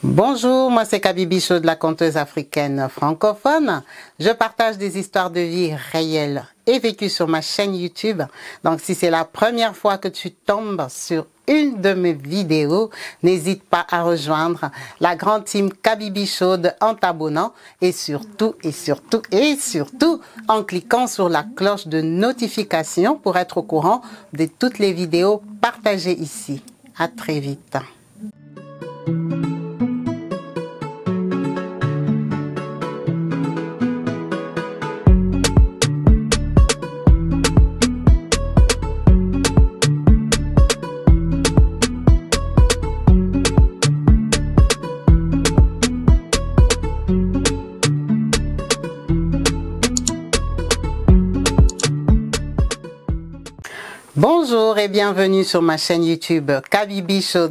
Bonjour, moi c'est Kabibi Show de la conteuse africaine francophone. Je partage des histoires de vie réelles et vécues sur ma chaîne YouTube. Donc si c'est la première fois que tu tombes sur une de mes vidéos, n'hésite pas à rejoindre la grande team Kabibi Show en t'abonnant et surtout en cliquant sur la cloche de notification pour être au courant de toutes les vidéos partagées ici. À très vite. Bonjour et bienvenue sur ma chaîne YouTube Kabibi Show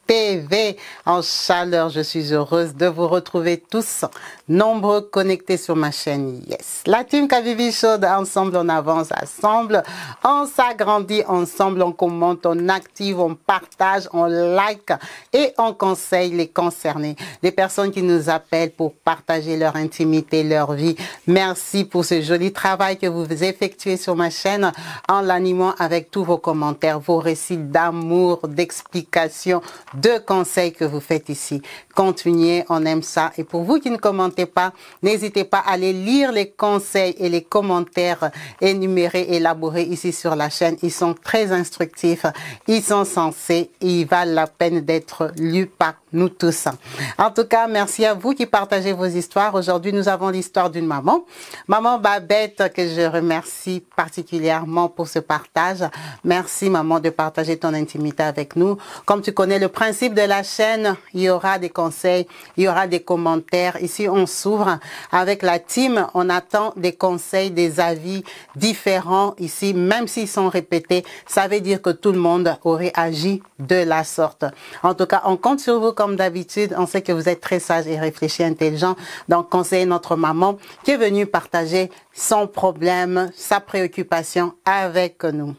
TV en chaleur. Je suis heureuse de vous retrouver tous nombreux connectés sur ma chaîne. Yes, la team Kabibi Show, ensemble on avance, ensemble on s'agrandit, ensemble on commente, on active, on partage, on like et on conseille les concernés, les personnes qui nous appellent pour partager leur intimité, leur vie. Merci pour ce joli travail que vous effectuez sur ma chaîne en l'animant avec tous vos commentaires, vos récits d'amour, d'explications, de conseils que vous faites ici. Continuez, on aime ça. Et pour vous qui ne commentez pas, n'hésitez pas à aller lire les conseils et les commentaires énumérés, élaborés ici sur la chaîne. Ils sont très instructifs, ils sont sensés, ils valent la peine d'être lus par nous tous. En tout cas, merci à vous qui partagez vos histoires. Aujourd'hui, nous avons l'histoire d'une maman, maman Babette, que je remercie particulièrement pour ce partage. Merci maman de partager ton intimité avec nous. Comme tu connais le principe de la chaîne, il y aura des conseils, il y aura des commentaires. Ici, on s'ouvre avec la team, on attend des conseils, des avis différents ici, même s'ils sont répétés. Ça veut dire que tout le monde aurait agi de la sorte. En tout cas, on compte sur vous comme d'habitude. On sait que vous êtes très sage et réfléchi, intelligent. Donc, conseillez notre maman qui est venue partager son problème, sa préoccupation avec nous.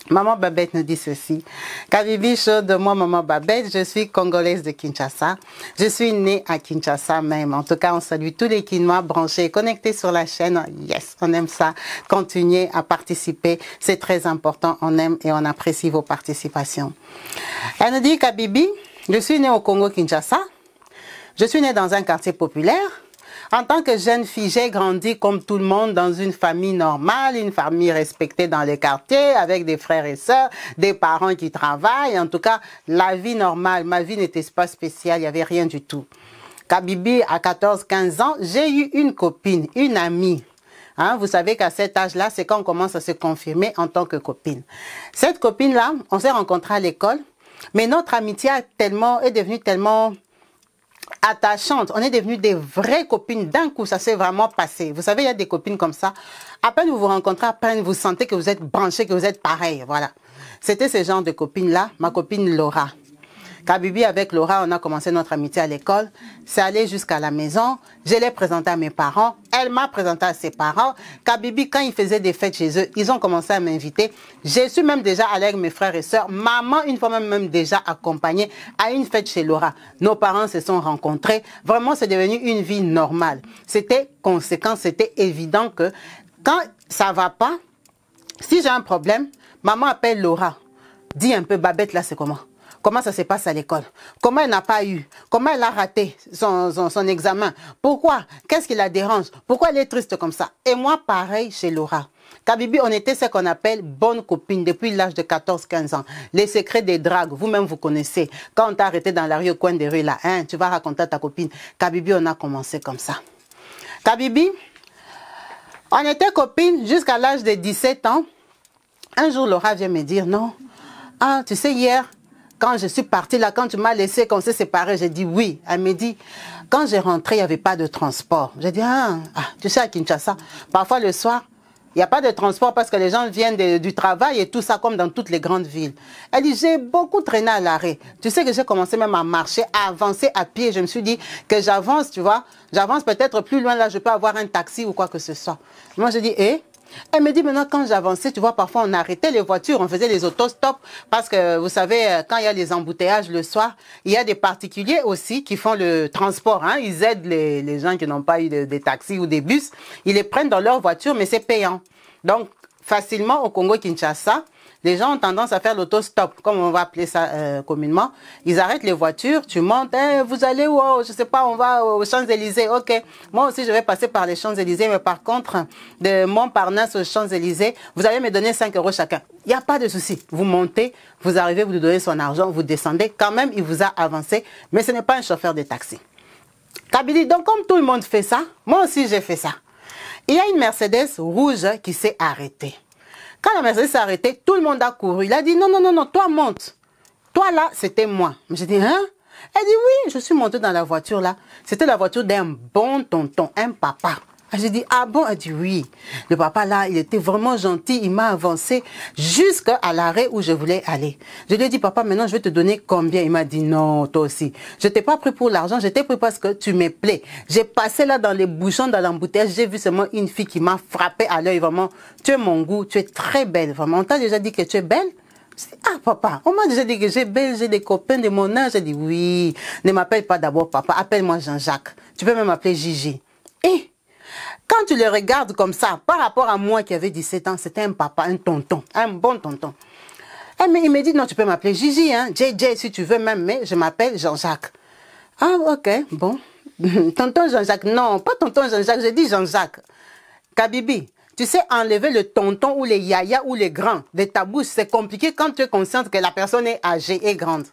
Maman Babette nous dit ceci. Kabibi Show de moi, maman Babette, je suis congolaise de Kinshasa. Je suis née à Kinshasa même. En tout cas, on salue tous les Kinois branchés et connectés sur la chaîne. Yes, on aime ça. Continuez à participer. C'est très important. On aime et on apprécie vos participations. Elle nous dit, Kabibi, je suis née au Congo Kinshasa. Je suis née dans un quartier populaire. En tant que jeune fille, j'ai grandi comme tout le monde dans une famille normale, une famille respectée dans le quartier, avec des frères et sœurs, des parents qui travaillent. En tout cas, la vie normale, ma vie n'était pas spéciale, il n'y avait rien du tout. Kabibi, à 14-15 ans, j'ai eu une copine, une amie. Hein, vous savez qu'à cet âge-là, c'est quand on commence à se confirmer en tant que copine. Cette copine-là, on s'est rencontrés à l'école, mais notre amitié est devenue tellement attachante. On est devenues des vraies copines. D'un coup, ça s'est vraiment passé. Vous savez, il y a des copines comme ça. À peine vous vous rencontrez, à peine vous sentez que vous êtes branchés, que vous êtes pareil. Voilà. C'était ce genre de copine-là, ma copine Laura. Kabibi, avec Laura, on a commencé notre amitié à l'école. C'est allé jusqu'à la maison. Je l'ai présentée à mes parents. Elle m'a présenté à ses parents. Kabibi, quand ils faisaient des fêtes chez eux, ils ont commencé à m'inviter. Je suis même déjà allée avec mes frères et sœurs. Maman, une fois même déjà accompagnée à une fête chez Laura. Nos parents se sont rencontrés. Vraiment, c'est devenu une vie normale. C'était conséquent, c'était évident que quand ça va pas, si j'ai un problème, maman appelle Laura. Dis un peu, Babette, là, c'est comment? Comment ça se passe à l'école? Comment elle n'a pas eu? Comment elle a raté son examen? Pourquoi? Qu'est-ce qui la dérange? Pourquoi elle est triste comme ça? Et moi, pareil chez Laura. Kabibi, on était ce qu'on appelle bonne copine depuis l'âge de 14-15 ans. Les secrets des dragues, vous-même vous connaissez. Quand on t'a arrêté dans la rue, au coin des rues, là, hein, tu vas raconter à ta copine. Kabibi, on a commencé comme ça. Kabibi, on était copines jusqu'à l'âge de 17 ans. Un jour, Laura vient me dire, non, ah, tu sais, hier, quand je suis partie là, quand tu m'as laissé, qu'on s'est séparés, j'ai dit oui. Elle me dit, quand j'ai rentré, il n'y avait pas de transport. J'ai dit, tu sais, à Kinshasa, parfois le soir, il n'y a pas de transport parce que les gens viennent du travail et tout ça, comme dans toutes les grandes villes. Elle dit, j'ai beaucoup traîné à l'arrêt. Tu sais que j'ai commencé même à marcher, à avancer à pied. Je me suis dit que j'avance, tu vois. J'avance peut-être plus loin, là, je peux avoir un taxi ou quoi que ce soit. Moi, je dis, Elle me dit maintenant, quand j'avançais, tu vois, parfois on arrêtait les voitures, on faisait les autostops parce que, vous savez, quand il y a les embouteillages le soir, il y a des particuliers aussi qui font le transport. Hein. Ils aident les gens qui n'ont pas eu des taxis ou des bus. Ils les prennent dans leur voiture, mais c'est payant. Donc, facilement, au Congo-Kinshasa, les gens ont tendance à faire l'autostop, comme on va appeler ça communément. Ils arrêtent les voitures, tu montes, vous allez où? Oh, je sais pas, on va aux Champs-Élysées. Ok, moi aussi je vais passer par les Champs-Élysées, mais par contre, de Montparnasse aux Champs-Élysées, vous allez me donner 5 € chacun. Il n'y a pas de souci. Vous montez, vous arrivez, vous lui donnez son argent, vous descendez. Quand même, il vous a avancé, mais ce n'est pas un chauffeur de taxi. Kabili, donc comme tout le monde fait ça, moi aussi j'ai fait ça. Il y a une Mercedes rouge qui s'est arrêtée. Quand la Mercedes s'est arrêtée, tout le monde a couru. Il a dit, non, non, non, non, toi monte. Toi là, c'était moi. J'ai dit, hein? Elle dit, oui, je suis montée dans la voiture là. C'était la voiture d'un bon tonton, un papa. J'ai dit, ah bon? Elle dit, oui. Le papa là, il était vraiment gentil. Il m'a avancé jusqu'à l'arrêt où je voulais aller. Je lui ai dit, papa, maintenant je vais te donner combien? Il m'a dit, non, toi aussi. Je t'ai pas pris pour l'argent, je t'ai pris parce que tu me plais. J'ai passé là dans les bouchons, dans l'embouteillage. J'ai vu seulement une fille qui m'a frappé à l'œil. Vraiment, tu es mon goût, tu es très belle. Vraiment, on t'a déjà dit que tu es belle? Je dis, ah papa, on m'a déjà dit que j'ai belle, j'ai des copains de mon âge. J'ai dit, oui, ne m'appelle pas d'abord papa, appelle-moi Jean-Jacques. Tu peux même m'appeler Gigi. Et quand tu le regardes comme ça, par rapport à moi qui avait 17 ans, c'était un papa, un tonton, un bon tonton. Il me dit, non, tu peux m'appeler Gigi, hein, JJ si tu veux même, mais je m'appelle Jean-Jacques. Ah, ok, bon. Tonton Jean-Jacques, non, pas tonton Jean-Jacques, j'ai dit Jean-Jacques. Kabibi, tu sais, enlever le tonton ou les yaya ou les grands de ta bouche, c'est compliqué quand tu es consciente que la personne est âgée et grande.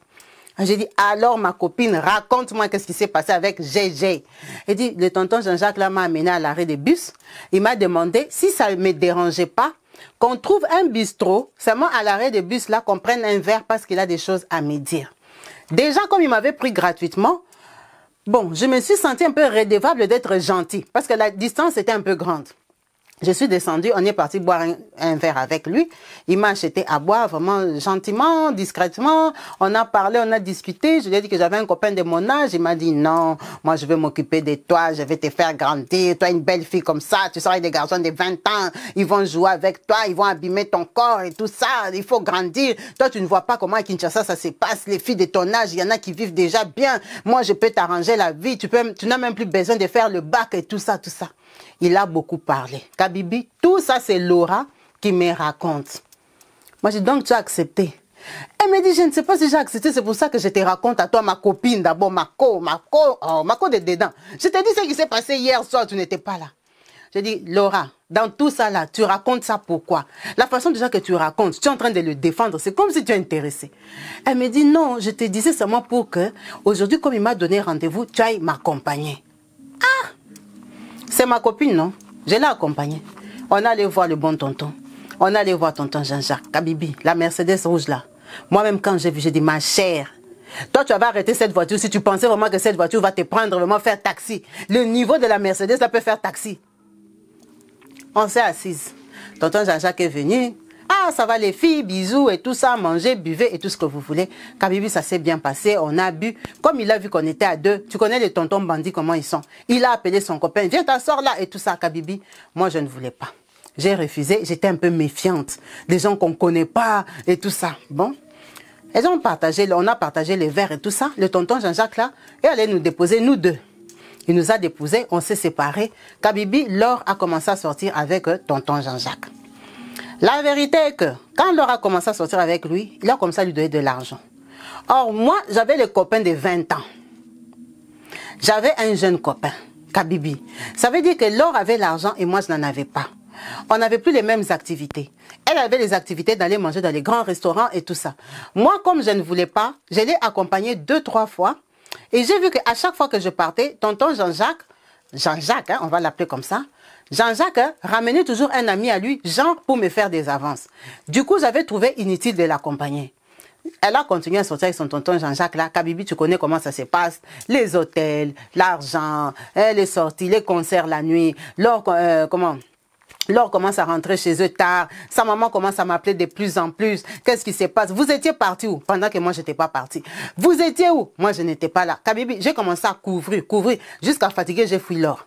J'ai dit, alors ma copine, raconte-moi qu'est-ce qui s'est passé avec GG. Elle dit, le tonton Jean-Jacques là m'a amené à l'arrêt des bus. Il m'a demandé si ça ne me dérangeait pas qu'on trouve un bistrot, seulement à l'arrêt des bus là, qu'on prenne un verre parce qu'il a des choses à me dire. Déjà, comme il m'avait pris gratuitement, bon, je me suis sentie un peu redevable d'être gentille parce que la distance était un peu grande. Je suis descendue, on est parti boire un verre avec lui. Il m'a acheté à boire vraiment gentiment, discrètement. On a parlé, on a discuté. Je lui ai dit que j'avais un copain de mon âge. Il m'a dit non, moi je vais m'occuper de toi, je vais te faire grandir. Toi une belle fille comme ça, tu seras avec des garçons de 20 ans. Ils vont jouer avec toi, ils vont abîmer ton corps et tout ça. Il faut grandir. Toi tu ne vois pas comment à Kinshasa ça se passe. Les filles de ton âge, il y en a qui vivent déjà bien. Moi je peux t'arranger la vie. Tu n'as même plus besoin de faire le bac et tout ça, tout ça. Il a beaucoup parlé. Kabibi, tout ça, c'est Laura qui me raconte. Moi, j'ai donc tu as accepté. Elle me dit, je ne sais pas si j'ai accepté, c'est pour ça que je te raconte à toi, ma copine, d'abord, Mako de dedans. Je t'ai dit ce qui s'est passé hier soir, tu n'étais pas là. J'ai dit, Laura, dans tout ça là, tu racontes ça pourquoi? La façon déjà que tu racontes, tu es en train de le défendre, c'est comme si tu es intéressé. Elle me dit, non, je te disais seulement pour que, aujourd'hui, comme il m'a donné rendez-vous, tu ailles m'accompagner. Ah! C'est ma copine, non? Je l'ai accompagnée. On allait voir le bon tonton. On allait voir tonton Jean-Jacques, Kabibi, la Mercedes rouge là. Moi-même, quand j'ai vu, j'ai dit, ma chère, toi, tu vas arrêter cette voiture si tu pensais vraiment que cette voiture va te prendre, vraiment faire taxi. Le niveau de la Mercedes, ça peut faire taxi. On s'est assise. Tonton Jean-Jacques est venu. Ah, ça va les filles, bisous et tout ça, manger, buvez et tout ce que vous voulez. Kabibi, ça s'est bien passé, on a bu. Comme il a vu qu'on était à deux, tu connais les tontons bandits, comment ils sont. Il a appelé son copain, viens t'asseoir là et tout ça, Kabibi. Moi, je ne voulais pas. J'ai refusé, j'étais un peu méfiante. Des gens qu'on ne connaît pas et tout ça. Bon. Elles ont partagé, on a partagé les verres et tout ça. Le tonton Jean-Jacques là, et allait nous déposer, nous deux. Il nous a déposés, on s'est séparés. Kabibi, Laure a commencé à sortir avec tonton Jean-Jacques. La vérité est que, quand Laure a commencé à sortir avec lui, il a commencé à lui donner de l'argent. Or, moi, j'avais les copains de 20 ans. J'avais un jeune copain, Kabibi. Ça veut dire que Laure avait l'argent et moi, je n'en avais pas. On n'avait plus les mêmes activités. Elle avait les activités d'aller manger dans les grands restaurants et tout ça. Moi, comme je ne voulais pas, je l'ai accompagnée 2-3 fois. Et j'ai vu qu'à chaque fois que je partais, tonton Jean-Jacques, hein, on va l'appeler comme ça, Jean-Jacques ramenait toujours un ami à lui, genre pour me faire des avances. Du coup, j'avais trouvé inutile de l'accompagner. Elle a continué à sortir avec son tonton Jean-Jacques là. Kabibi, tu connais comment ça se passe. Les hôtels, l'argent, les sorties, les concerts la nuit. Laure commence à rentrer chez eux tard. Sa maman commence à m'appeler de plus en plus. Qu'est-ce qui se passe? Vous étiez parti où? Pendant que moi, je n'étais pas parti. Vous étiez où? Moi, je n'étais pas là. Kabibi, j'ai commencé à couvrir. Jusqu'à fatiguer, j'ai fui Laure.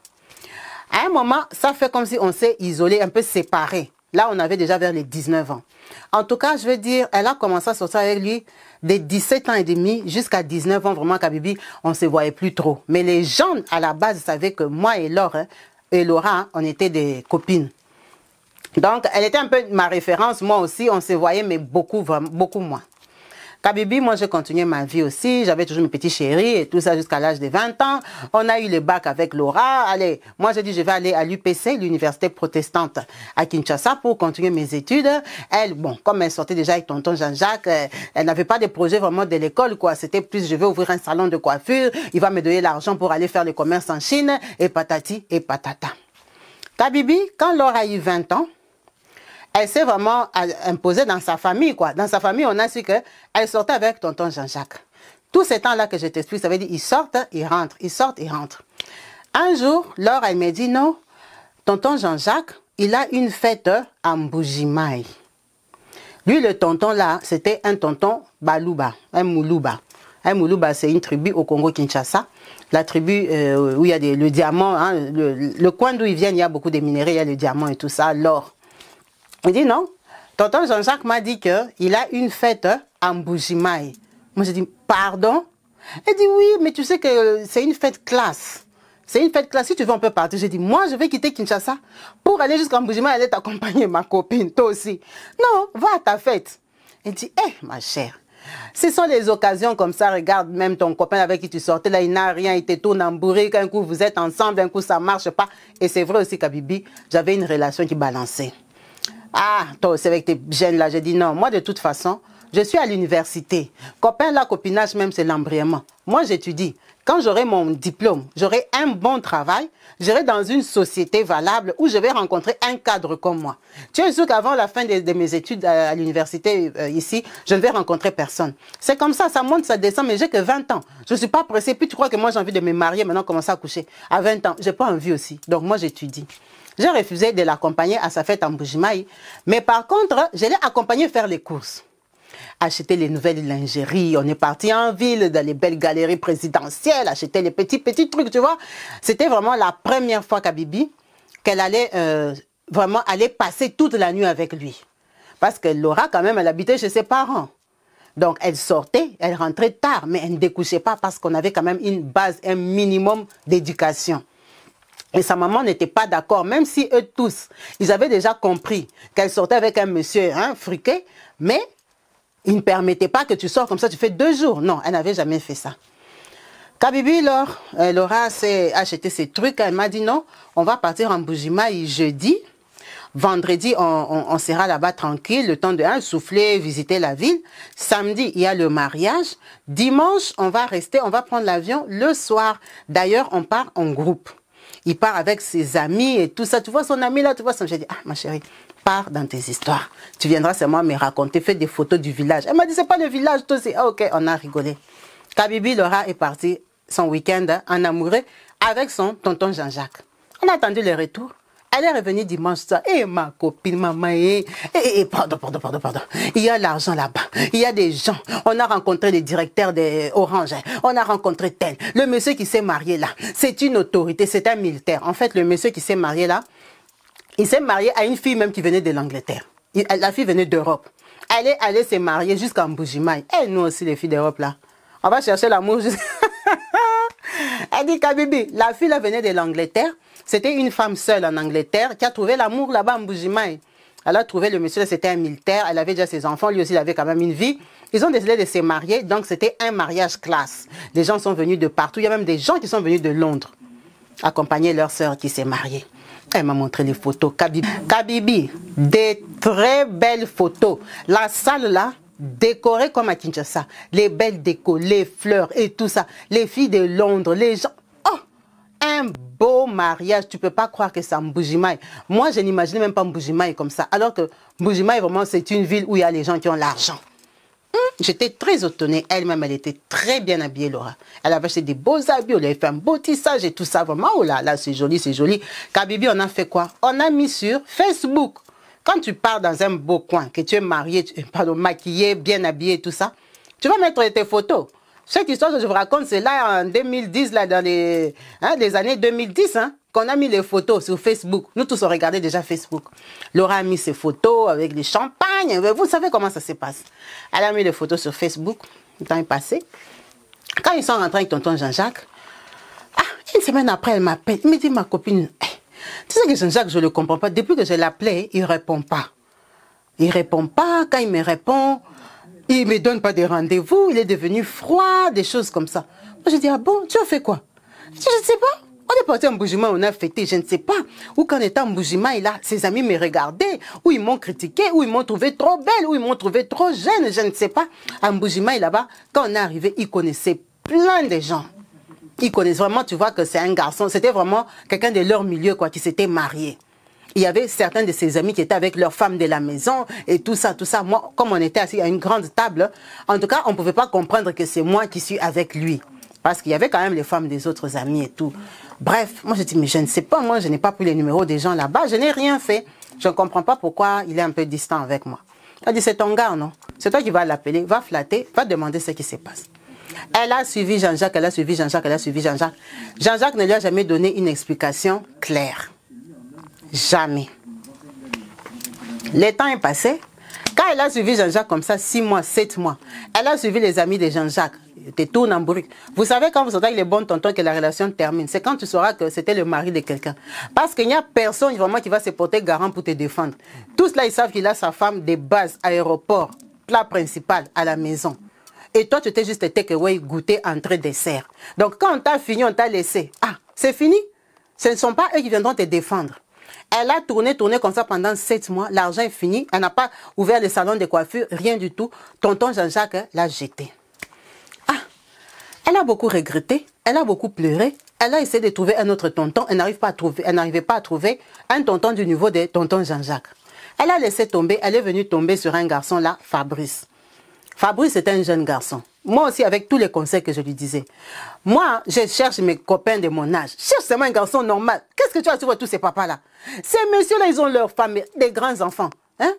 À un moment, ça fait comme si on s'est isolé, un peu séparés. Là, on avait déjà vers les 19 ans. En tout cas, je veux dire, elle a commencé à sortir avec lui des 17 ans et demi jusqu'à 19 ans. Vraiment, Kabibi, on ne se voyait plus trop. Mais les gens, à la base, savaient que moi et Laura, on était des copines. Donc, elle était un peu ma référence. Moi aussi, on se voyait, mais beaucoup, beaucoup moins. Kabibi, moi, j'ai continué ma vie aussi. J'avais toujours mes petits chéris et tout ça jusqu'à l'âge de 20 ans. On a eu le bac avec Laura. Allez, moi, j'ai dit, je vais aller à l'UPC, l'Université protestante à Kinshasa, pour continuer mes études. Elle, bon, comme elle sortait déjà avec tonton Jean-Jacques, elle n'avait pas de projet vraiment de l'école, quoi. C'était plus, je vais ouvrir un salon de coiffure. Il va me donner l'argent pour aller faire le commerce en Chine et patati et patata. Kabibi, quand Laura a eu 20 ans, elle s'est vraiment imposée dans sa famille, quoi. Dans sa famille, on a su qu'elle sortait avec tonton Jean-Jacques. Tous ces temps-là que je t'explique, ça veut dire ils sortent, ils rentrent, ils sortent, ils rentrent. Un jour, Laure, elle me dit non, tonton Jean-Jacques, il a une fête à Mbujimaï. Lui, le tonton là, c'était un tonton Balouba, un Moulouba. Un Moulouba, c'est une tribu au Congo-Kinshasa. La tribu où il y a le diamant, hein, le coin d'où ils viennent, il y a beaucoup de minéraux, il y a le diamant et tout ça, l'or. Il dit non. Tonton Jean-Jacques m'a dit qu'il a une fête à Mbujimaï. Moi, j'ai dit, pardon? Elle dit, oui, mais tu sais que c'est une fête classe. C'est une fête classe. Si tu veux, on peut partir. J'ai dit, moi, je vais quitter Kinshasa pour aller jusqu'à Mbujimaï, aller t'accompagner, ma copine, toi aussi. Non, va à ta fête. Elle dit, ma chère, ce sont les occasions comme ça. Regarde, même ton copain avec qui tu sortais, là, il n'a rien, il te tourne en bourrique. Un coup, vous êtes ensemble, un coup, ça ne marche pas. Et c'est vrai aussi, Kabibi, j'avais une relation qui balançait. Ah, toi aussi avec tes gènes là, j'ai dit non, moi de toute façon, je suis à l'université. Copain là, copinage même, c'est l'embrayement. Moi j'étudie. Quand j'aurai mon diplôme, j'aurai un bon travail, j'irai dans une société valable où je vais rencontrer un cadre comme moi. Tu es sûr qu'avant la fin de mes études à l'université ici, je ne vais rencontrer personne. C'est comme ça monte, ça descend, mais j'ai que 20 ans. Je ne suis pas pressée. Puis tu crois que moi j'ai envie de me marier, maintenant commencer à coucher. À 20 ans, j'ai pas envie aussi. Donc moi j'étudie. J'ai refusé de l'accompagner à sa fête en Mbujimaï, mais par contre, je l'ai accompagné faire les courses. Acheter les nouvelles lingeries, on est parti en ville, dans les belles galeries présidentielles, acheter les petits trucs, tu vois. C'était vraiment la première fois Kabibi qu'elle allait vraiment aller passer toute la nuit avec lui. Parce que Laura, quand même, elle habitait chez ses parents. Donc, elle sortait, elle rentrait tard, mais elle ne découchait pas parce qu'on avait quand même une base, un minimum d'éducation. Et sa maman n'était pas d'accord, même si eux tous, ils avaient déjà compris qu'elle sortait avec un monsieur friqué, mais il ne permettait pas que tu sors comme ça, tu fais 2 jours. Non, elle n'avait jamais fait ça. Kabibi, Laura s'est acheté ses trucs, elle m'a dit non, on va partir en Mbujimaï jeudi. Vendredi, on sera là-bas tranquille, le temps de souffler, visiter la ville. Samedi, il y a le mariage. Dimanche, on va rester, on va prendre l'avion le soir. D'ailleurs, on part en groupe. Il part avec ses amis et tout ça. Tu vois son ami là, tu vois son... J'ai dit, ma chérie, pars dans tes histoires. Tu viendras seulement me raconter, fais des photos du village. Elle m'a dit, c'est pas le village, toi aussi. Ah, ok, on a rigolé. Kabibi, Laura est parti son week-end en amoureux avec son tonton Jean-Jacques. On a attendu le retour. Elle est revenue dimanche soir. Ma copine, maman, pardon. Il y a l'argent là-bas. Il y a des gens. On a rencontré le directeur d'Orange. On a rencontré tel. Le monsieur qui s'est marié là, c'est une autorité, c'est un militaire. En fait, le monsieur qui s'est marié là, il s'est marié à une fille même qui venait de l'Angleterre. La fille venait d'Europe. Elle est allée se marier jusqu'à Mbujimaï. Et nous aussi, les filles d'Europe là. On va chercher l'amour. Elle dit, Kabibi, la fille là venait de l'Angleterre. C'était une femme seule en Angleterre qui a trouvé l'amour là-bas en Mbujimaï. Elle a trouvé le monsieur, c'était un militaire, elle avait déjà ses enfants, lui aussi il avait quand même une vie. Ils ont décidé de se marier, donc c'était un mariage classe. Des gens sont venus de partout, il y a même des gens qui sont venus de Londres accompagner leur sœur qui s'est mariée. Elle m'a montré les photos. Kabibi, des très belles photos. La salle là, décorée comme à Kinshasa. Les belles décos, les fleurs et tout ça. Les filles de Londres, les gens... Un beau mariage, tu ne peux pas croire que c'est en Mbujimaï. Moi, je n'imaginais même pas Mbujimaï comme ça. Alors que Mbujimaï, vraiment, c'est une ville où il y a les gens qui ont l'argent. J'étais très étonnée. Elle-même, elle était très bien habillée, Laura. Elle avait acheté des beaux habits, elle avait fait un beau tissage et tout ça. Vraiment, oh là là, c'est joli, c'est joli. Kabibi, on a fait quoi? On a mis sur Facebook. Quand tu pars dans un beau coin, que tu es marié, maquillé, bien habillé et tout ça, tu vas mettre tes photos. Cette histoire que je vous raconte, c'est là en 2010, là, dans les années 2010. qu'on a mis les photos sur Facebook. Nous tous, on regardait déjà Facebook. Laura a mis ses photos avec les champagnes. Vous savez comment ça se passe. Elle a mis les photos sur Facebook. Le temps est passé. Quand ils sont rentrés avec tonton Jean-Jacques, une semaine après, elle m'appelle. Il me dit, ma copine, tu sais que Jean-Jacques, je ne le comprends pas. Depuis que je l'appelais, il ne répond pas. Il ne répond pas. Quand il me répond, il ne me donne pas de rendez-vous. Il est devenu froid, des choses comme ça. Moi, je dis, ah bon, tu as fait quoi? Je ne sais pas. On est parti en Boujima, on a fêté, je ne sais pas. Ou quand on était en Boujima, ses amis me regardaient, ou ils m'ont critiqué, ou ils m'ont trouvé trop belle, ou ils m'ont trouvé trop jeune, je ne sais pas. En Boujima, là-bas, quand on est arrivé, ils connaissaient plein de gens. Ils connaissent vraiment, tu vois que c'est un garçon, c'était vraiment quelqu'un de leur milieu, quoi, qui s'était marié. Il y avait certains de ses amis qui étaient avec leurs femmes de la maison et tout ça, tout ça. Moi, comme on était assis à une grande table, en tout cas, on ne pouvait pas comprendre que c'est moi qui suis avec lui. Parce qu'il y avait quand même les femmes des autres amis et tout. Bref, moi je dis, mais je ne sais pas, moi je n'ai pas pris les numéros des gens là-bas, je n'ai rien fait. Je ne comprends pas pourquoi il est un peu distant avec moi. Elle dit, c'est ton gars, non? C'est toi qui vas l'appeler, va flatter, va demander ce qui se passe. Elle a suivi Jean-Jacques, elle a suivi Jean-Jacques, elle a suivi Jean-Jacques. Jean-Jacques ne lui a jamais donné une explication claire. Jamais. Le temps est passé. Quand elle a suivi Jean-Jacques comme ça, 6 mois, 7 mois, elle a suivi les amis de Jean-Jacques. Te tourne en bourrique. Vous savez quand vous sortez avec les bons tontons que la relation termine, c'est quand tu sauras que c'était le mari de quelqu'un. Parce qu'il n'y a personne vraiment qui va se porter garant pour te défendre. Tous là, ils savent qu'il a sa femme de base, aéroport, plat principal, à la maison. Et toi, tu t'es juste takeaway, goûter, entrée, dessert. Donc quand on t'a fini, on t'a laissé. Ah, c'est fini. Ce ne sont pas eux qui viendront te défendre. Elle a tourné comme ça pendant 7 mois. L'argent est fini. Elle n'a pas ouvert le salon de coiffure, rien du tout. Tonton Jean-Jacques l'a jeté. Elle a beaucoup regretté, elle a beaucoup pleuré, elle a essayé de trouver un autre tonton, elle n'arrivait pas à trouver un tonton du niveau de tonton Jean-Jacques. Elle a laissé tomber, elle est venue tomber sur un garçon là, Fabrice. Fabrice est un jeune garçon. Moi aussi, avec tous les conseils que je lui disais. Moi, je cherche mes copains de mon âge. Cherche seulement un garçon normal. Qu'est-ce que tu as sur tous ces papas-là? Ces messieurs-là, ils ont leurs femmes, des grands enfants. Hein?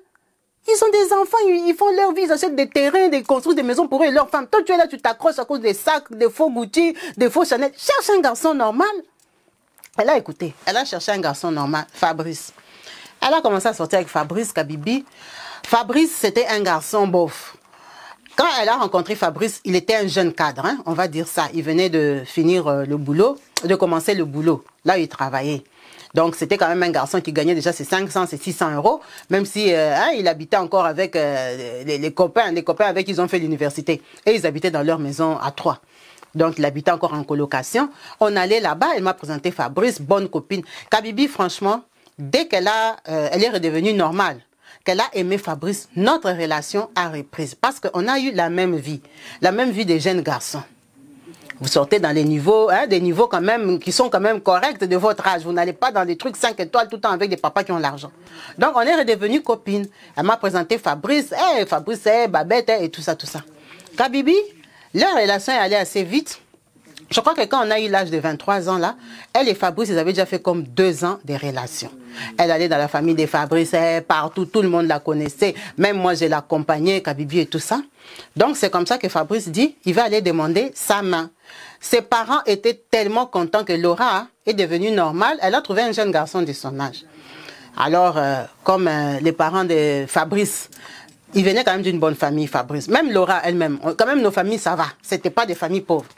Ils sont des enfants, ils font leur vie, ils achètent des terrains, ils construisent des maisons pour eux et leurs femmes. Toi, tu es là, tu t'accroches à cause des sacs, des faux Gucci, des faux Chanel. Cherche un garçon normal. Elle a écouté, elle a cherché un garçon normal, Fabrice. Elle a commencé à sortir avec Fabrice Kabibi. Fabrice, c'était un garçon bof. Quand elle a rencontré Fabrice, il était un jeune cadre, hein, on va dire ça. Il venait de finir le boulot, de commencer le boulot, là où il travaillait. Donc, c'était quand même un garçon qui gagnait déjà ses 500, ses 600 euros, même si il habitait encore avec les copains avec qui ils ont fait l'université. Et ils habitaient dans leur maison à 3. Donc, il habitait encore en colocation. On allait là-bas, elle m'a présenté Fabrice, bonne copine. Kabibi, franchement, dès qu'elle est redevenue normale, qu'elle a aimé Fabrice, notre relation a repris. Parce qu'on a eu la même vie des jeunes garçons. Vous sortez dans les niveaux, des niveaux quand même qui sont quand même corrects de votre âge. Vous n'allez pas dans des trucs 5 étoiles tout le temps avec des papas qui ont l'argent. Donc on est redevenus copines. Elle m'a présenté Fabrice, Fabrice, Babette, et tout ça, tout ça. Kabibi, leur relation est allée assez vite. Je crois que quand on a eu l'âge de 23 ans là, elle et Fabrice, ils avaient déjà fait comme 2 ans de relation. Elle allait dans la famille de Fabrice, partout, tout le monde la connaissait. Même moi, je l'accompagnais, Kabibi et tout ça. Donc c'est comme ça que Fabrice dit, il va aller demander sa main. Ses parents étaient tellement contents que Laura est devenue normale. Elle a trouvé un jeune garçon de son âge. Alors, comme les parents de Fabrice, ils venaient quand même d'une bonne famille, Fabrice. Même Laura elle-même, quand même nos familles, ça va. C'était pas des familles pauvres.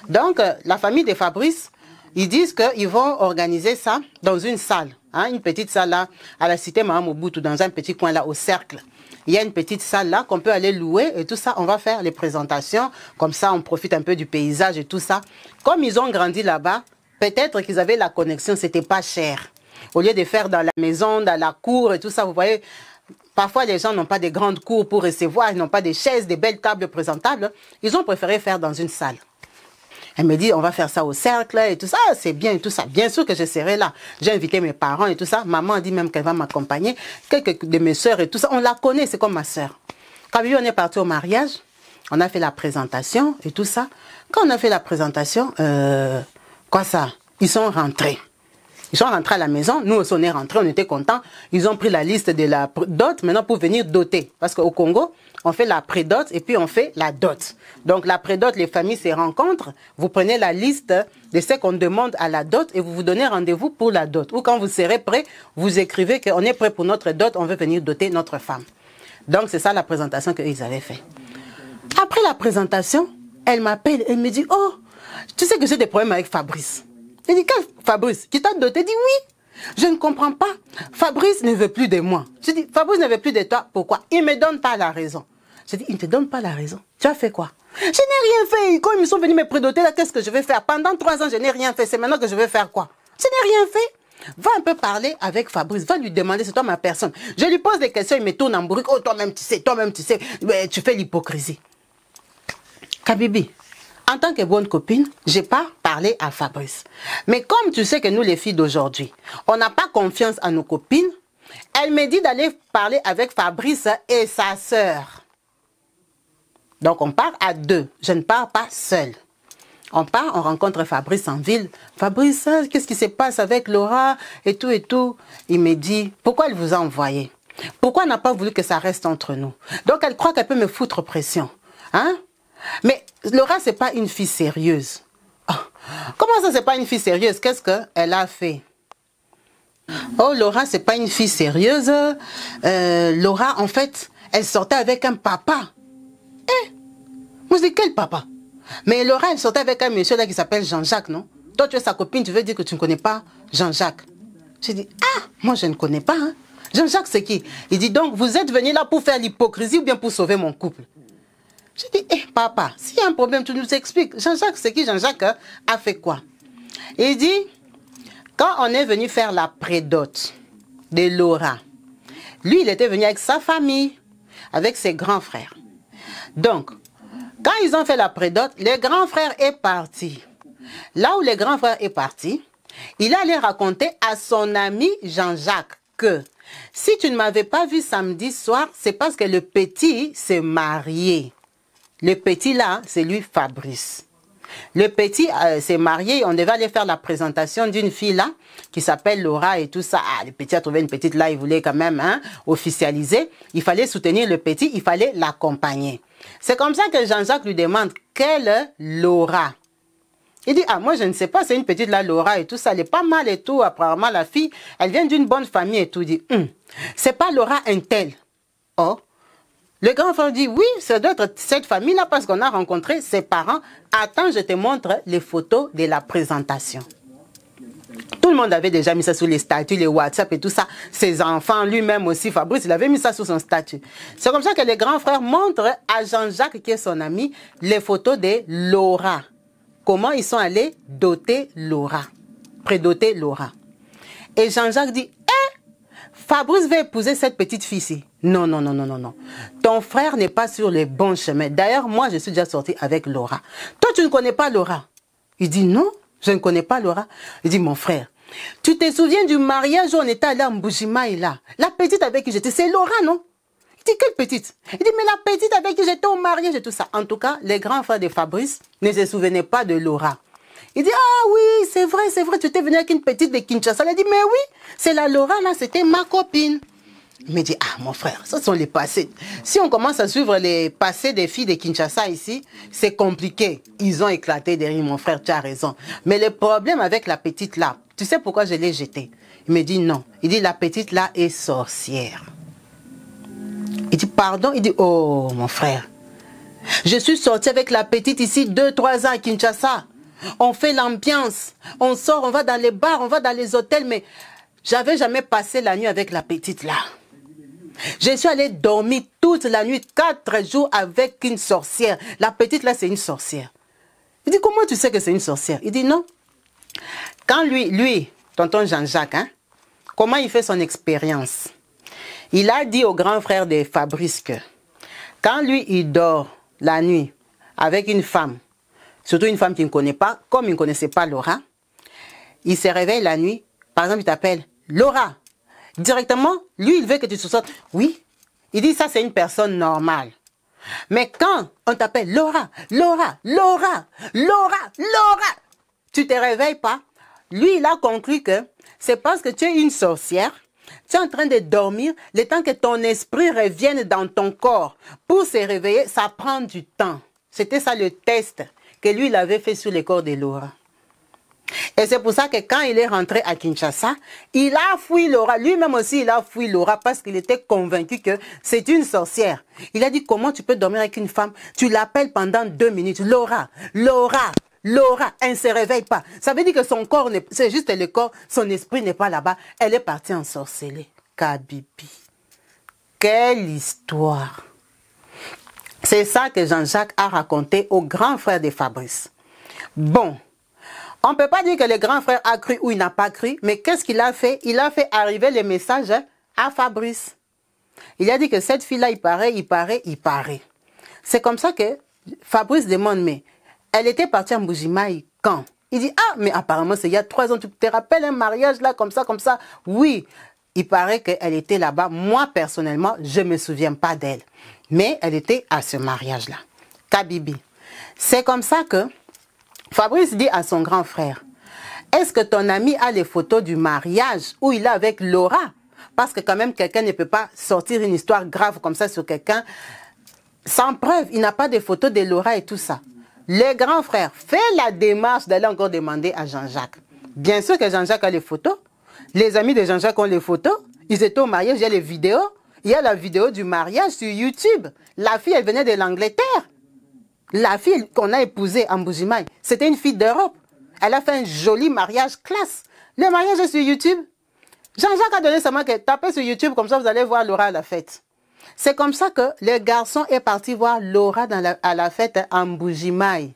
Donc, la famille de Fabrice, ils disent qu'ils vont organiser ça dans une salle. Hein, une petite salle là, à la cité Mahamobutu, dans un petit coin là, au cercle. Il y a une petite salle là qu'on peut aller louer et tout ça. On va faire les présentations. Comme ça, on profite un peu du paysage et tout ça. Comme ils ont grandi là-bas, peut-être qu'ils avaient la connexion, c'était pas cher. Au lieu de faire dans la maison, dans la cour et tout ça, vous voyez, parfois les gens n'ont pas de grandes cours pour recevoir, ils n'ont pas des chaises, des belles tables présentables. Ils ont préféré faire dans une salle. Elle me dit, on va faire ça au cercle et tout ça, c'est bien et tout ça. Bien sûr que je serai là. J'ai invité mes parents et tout ça. Maman a dit même qu'elle va m'accompagner. Quelques de mes soeurs et tout ça, on la connaît, c'est comme ma soeur. Quand on est parti au mariage, on a fait la présentation et tout ça. Quand on a fait la présentation, quoi ça? Ils sont rentrés. Ils sont rentrés à la maison, nous aussi on est rentrés, on était contents. Ils ont pris la liste de la dot maintenant pour venir doter. Parce qu'au Congo, on fait la pré-dot et puis on fait la dot. Donc la pré-dot, les familles se rencontrent, vous prenez la liste de ce qu'on demande à la dot et vous vous donnez rendez-vous pour la dot. Ou quand vous serez prêt, vous écrivez qu'on est prêt pour notre dot, on veut venir doter notre femme. Donc c'est ça la présentation qu'ils avaient fait. Après la présentation, elle m'appelle, elle me dit, oh, tu sais que j'ai des problèmes avec Fabrice. Elle dit, quel Fabrice? Qui t'a doté? Elle dit, oui, je ne comprends pas. Fabrice ne veut plus de moi. Je dis, Fabrice ne veut plus de toi. Pourquoi? Il ne me donne pas la raison. Je dis, il ne te donne pas la raison. Tu as fait quoi? Je n'ai rien fait. Quand ils me sont venus me prédoter, là, qu'est-ce que je vais faire? Pendant 3 ans, je n'ai rien fait. C'est maintenant que je vais faire quoi? Je n'ai rien fait. Va un peu parler avec Fabrice. Va lui demander, c'est toi ma personne. Je lui pose des questions, il me tourne en bourrique. Oh, toi-même, tu sais, tu fais l'hypocrisie. Kabibi, en tant que bonne copine, je n'ai pas parlé à Fabrice. Mais comme tu sais que nous, les filles d'aujourd'hui, on n'a pas confiance à nos copines, elle me dit d'aller parler avec Fabrice et sa sœur. Donc, on part à 2. Je ne pars pas seule. On part, on rencontre Fabrice en ville. Fabrice, qu'est-ce qui se passe avec Laura et tout et tout? Il me dit, pourquoi elle vous a envoyé? Pourquoi elle n'a pas voulu que ça reste entre nous? Donc, elle croit qu'elle peut me foutre pression. Hein? Mais Laura, c'est pas une fille sérieuse. Oh, comment ça, c'est pas une fille sérieuse? Qu'est-ce qu'elle a fait? Oh, Laura, c'est pas une fille sérieuse. Laura, en fait, elle sortait avec un papa. Eh, moi, je dis, quel papa? Mais Laura, elle sortait avec un monsieur là qui s'appelle Jean-Jacques, non? Toi, tu es sa copine, tu veux dire que tu ne connais pas Jean-Jacques. Je dis, ah, moi, je ne connais pas. Hein? Jean-Jacques, c'est qui? Il dit, donc, vous êtes venu là pour faire l'hypocrisie ou bien pour sauver mon couple? Je dis, eh, papa, s'il y a un problème, tu nous expliques. Jean-Jacques, c'est qui? Jean-Jacques a fait quoi? Il dit, quand on est venu faire la prédote de Laura, lui, il était venu avec sa famille, avec ses grands frères. Donc, quand ils ont fait la prédote, le grand frère est parti. Là où le grand frère est parti, il allait raconter à son ami Jean-Jacques que si tu ne m'avais pas vu samedi soir, c'est parce que le petit s'est marié. Le petit là, c'est lui Fabrice. Le petit s'est marié, on devait aller faire la présentation d'une fille là, qui s'appelle Laura et tout ça. Ah, le petit a trouvé une petite là, il voulait quand même officialiser. Il fallait soutenir le petit, il fallait l'accompagner. C'est comme ça que Jean-Jacques lui demande, quelle Laura? Il dit, ah, moi je ne sais pas, c'est une petite là, Laura et tout ça, elle est pas mal et tout, apparemment la fille, elle vient d'une bonne famille et tout. Il dit, c'est pas Laura un tel. Oh. Le grand frère dit, oui, ça doit être cette famille-là parce qu'on a rencontré ses parents. Attends, je te montre les photos de la présentation. Tout le monde avait déjà mis ça sur les statuts, les WhatsApp et tout ça. Ses enfants, lui-même aussi, Fabrice, il avait mis ça sur son statut. C'est comme ça que le grand frère montre à Jean-Jacques, qui est son ami, les photos de Laura. Comment ils sont allés doter Laura, prédoter Laura. Et Jean-Jacques dit, Fabrice va épouser cette petite fille-ci. Non, non, non, non, non, non. Ton frère n'est pas sur le bon chemin. D'ailleurs, moi, je suis déjà sortie avec Laura. Toi, tu ne connais pas Laura? Il dit, non, je ne connais pas Laura. Il dit, mon frère, tu te souviens du mariage où on était allé à Mbujimaï là? La petite avec qui j'étais, c'est Laura, non? Il dit, quelle petite? Il dit, mais la petite avec qui j'étais au mariage et tout ça. En tout cas, les grands frères de Fabrice ne se souvenaient pas de Laura. Il dit, ah oui, c'est vrai, tu étais venu avec une petite de Kinshasa. Il dit, mais oui, c'est la Laura, là, c'était ma copine. Il me dit, ah mon frère, ce sont les passés. Si on commence à suivre les passés des filles de Kinshasa ici, c'est compliqué. Ils ont éclaté derrière mon frère, tu as raison. Mais le problème avec la petite là, tu sais pourquoi je l'ai jetée? Il me dit, non. Il dit, la petite là est sorcière. Il dit, pardon? Il dit, oh mon frère, je suis sorti avec la petite ici 2-3 ans à Kinshasa. On fait l'ambiance, on sort, on va dans les bars, on va dans les hôtels, mais j'avais jamais passé la nuit avec la petite là. Je suis allé dormir toute la nuit, 4 jours avec une sorcière. La petite là, c'est une sorcière. Il dit, comment tu sais que c'est une sorcière? Il dit, non. Quand lui, tonton Jean-Jacques, comment il fait son expérience? Il a dit au grand frère de Fabrice que quand lui, il dort la nuit avec une femme, surtout une femme qu'il ne connaît pas, comme il ne connaissait pas Laura, il se réveille la nuit, par exemple, il t'appelle Laura. Directement, lui, il veut que tu te sortes. Oui, il dit ça, c'est une personne normale. Mais quand on t'appelle Laura, Laura, Laura, Laura, Laura, tu ne te réveilles pas. Lui, il a conclu que c'est parce que tu es une sorcière. Tu es en train de dormir, le temps que ton esprit revienne dans ton corps. Pour se réveiller, ça prend du temps. C'était ça le test que lui, il avait fait sur le corps de Laura. Et c'est pour ça que quand il est rentré à Kinshasa, il a fui Laura. Lui-même aussi, il a fui Laura parce qu'il était convaincu que c'est une sorcière. Il a dit, comment tu peux dormir avec une femme? Tu l'appelles pendant 2 minutes. Laura, Laura, Laura, elle ne se réveille pas. Ça veut dire que son corps, c'est juste le corps, son esprit n'est pas là-bas. Elle est partie ensorceler. Kabibi. Quelle histoire! C'est ça que Jean-Jacques a raconté au grand frère de Fabrice. Bon. On ne peut pas dire que le grand frère a cru ou il n'a pas cru, mais qu'est-ce qu'il a fait? Il a fait arriver le message à Fabrice. Il a dit que cette fille-là, il paraît. C'est comme ça que Fabrice demande, mais elle était partie en Mbujimayi quand? Il dit, ah, mais apparemment, c'est il y a 3 ans, tu te rappelles un mariage là, comme ça? Oui, il paraît qu'elle était là-bas. Moi, personnellement, je ne me souviens pas d'elle. Mais elle était à ce mariage-là. Kabibi. C'est comme ça que Fabrice dit à son grand frère, est-ce que ton ami a les photos du mariage où il est avec Laura? Parce que quand même, quelqu'un ne peut pas sortir une histoire grave comme ça sur quelqu'un sans preuve. Il n'a pas de photos de Laura et tout ça. Le grand frère fait la démarche d'aller encore demander à Jean-Jacques. Bien sûr que Jean-Jacques a les photos. Les amis de Jean-Jacques ont les photos. Ils étaient au mariage, il y a les vidéos. Il y a la vidéo du mariage sur YouTube. La fille, elle venait de l'Angleterre. La fille qu'on a épousée en Mbujimayi, c'était une fille d'Europe. Elle a fait un joli mariage classe. Le mariage est sur YouTube. Jean-Jacques a donné seulement que tapez sur YouTube, comme ça vous allez voir Laura à la fête. C'est comme ça que le garçon est parti voir Laura à la fête en Mbujimayi.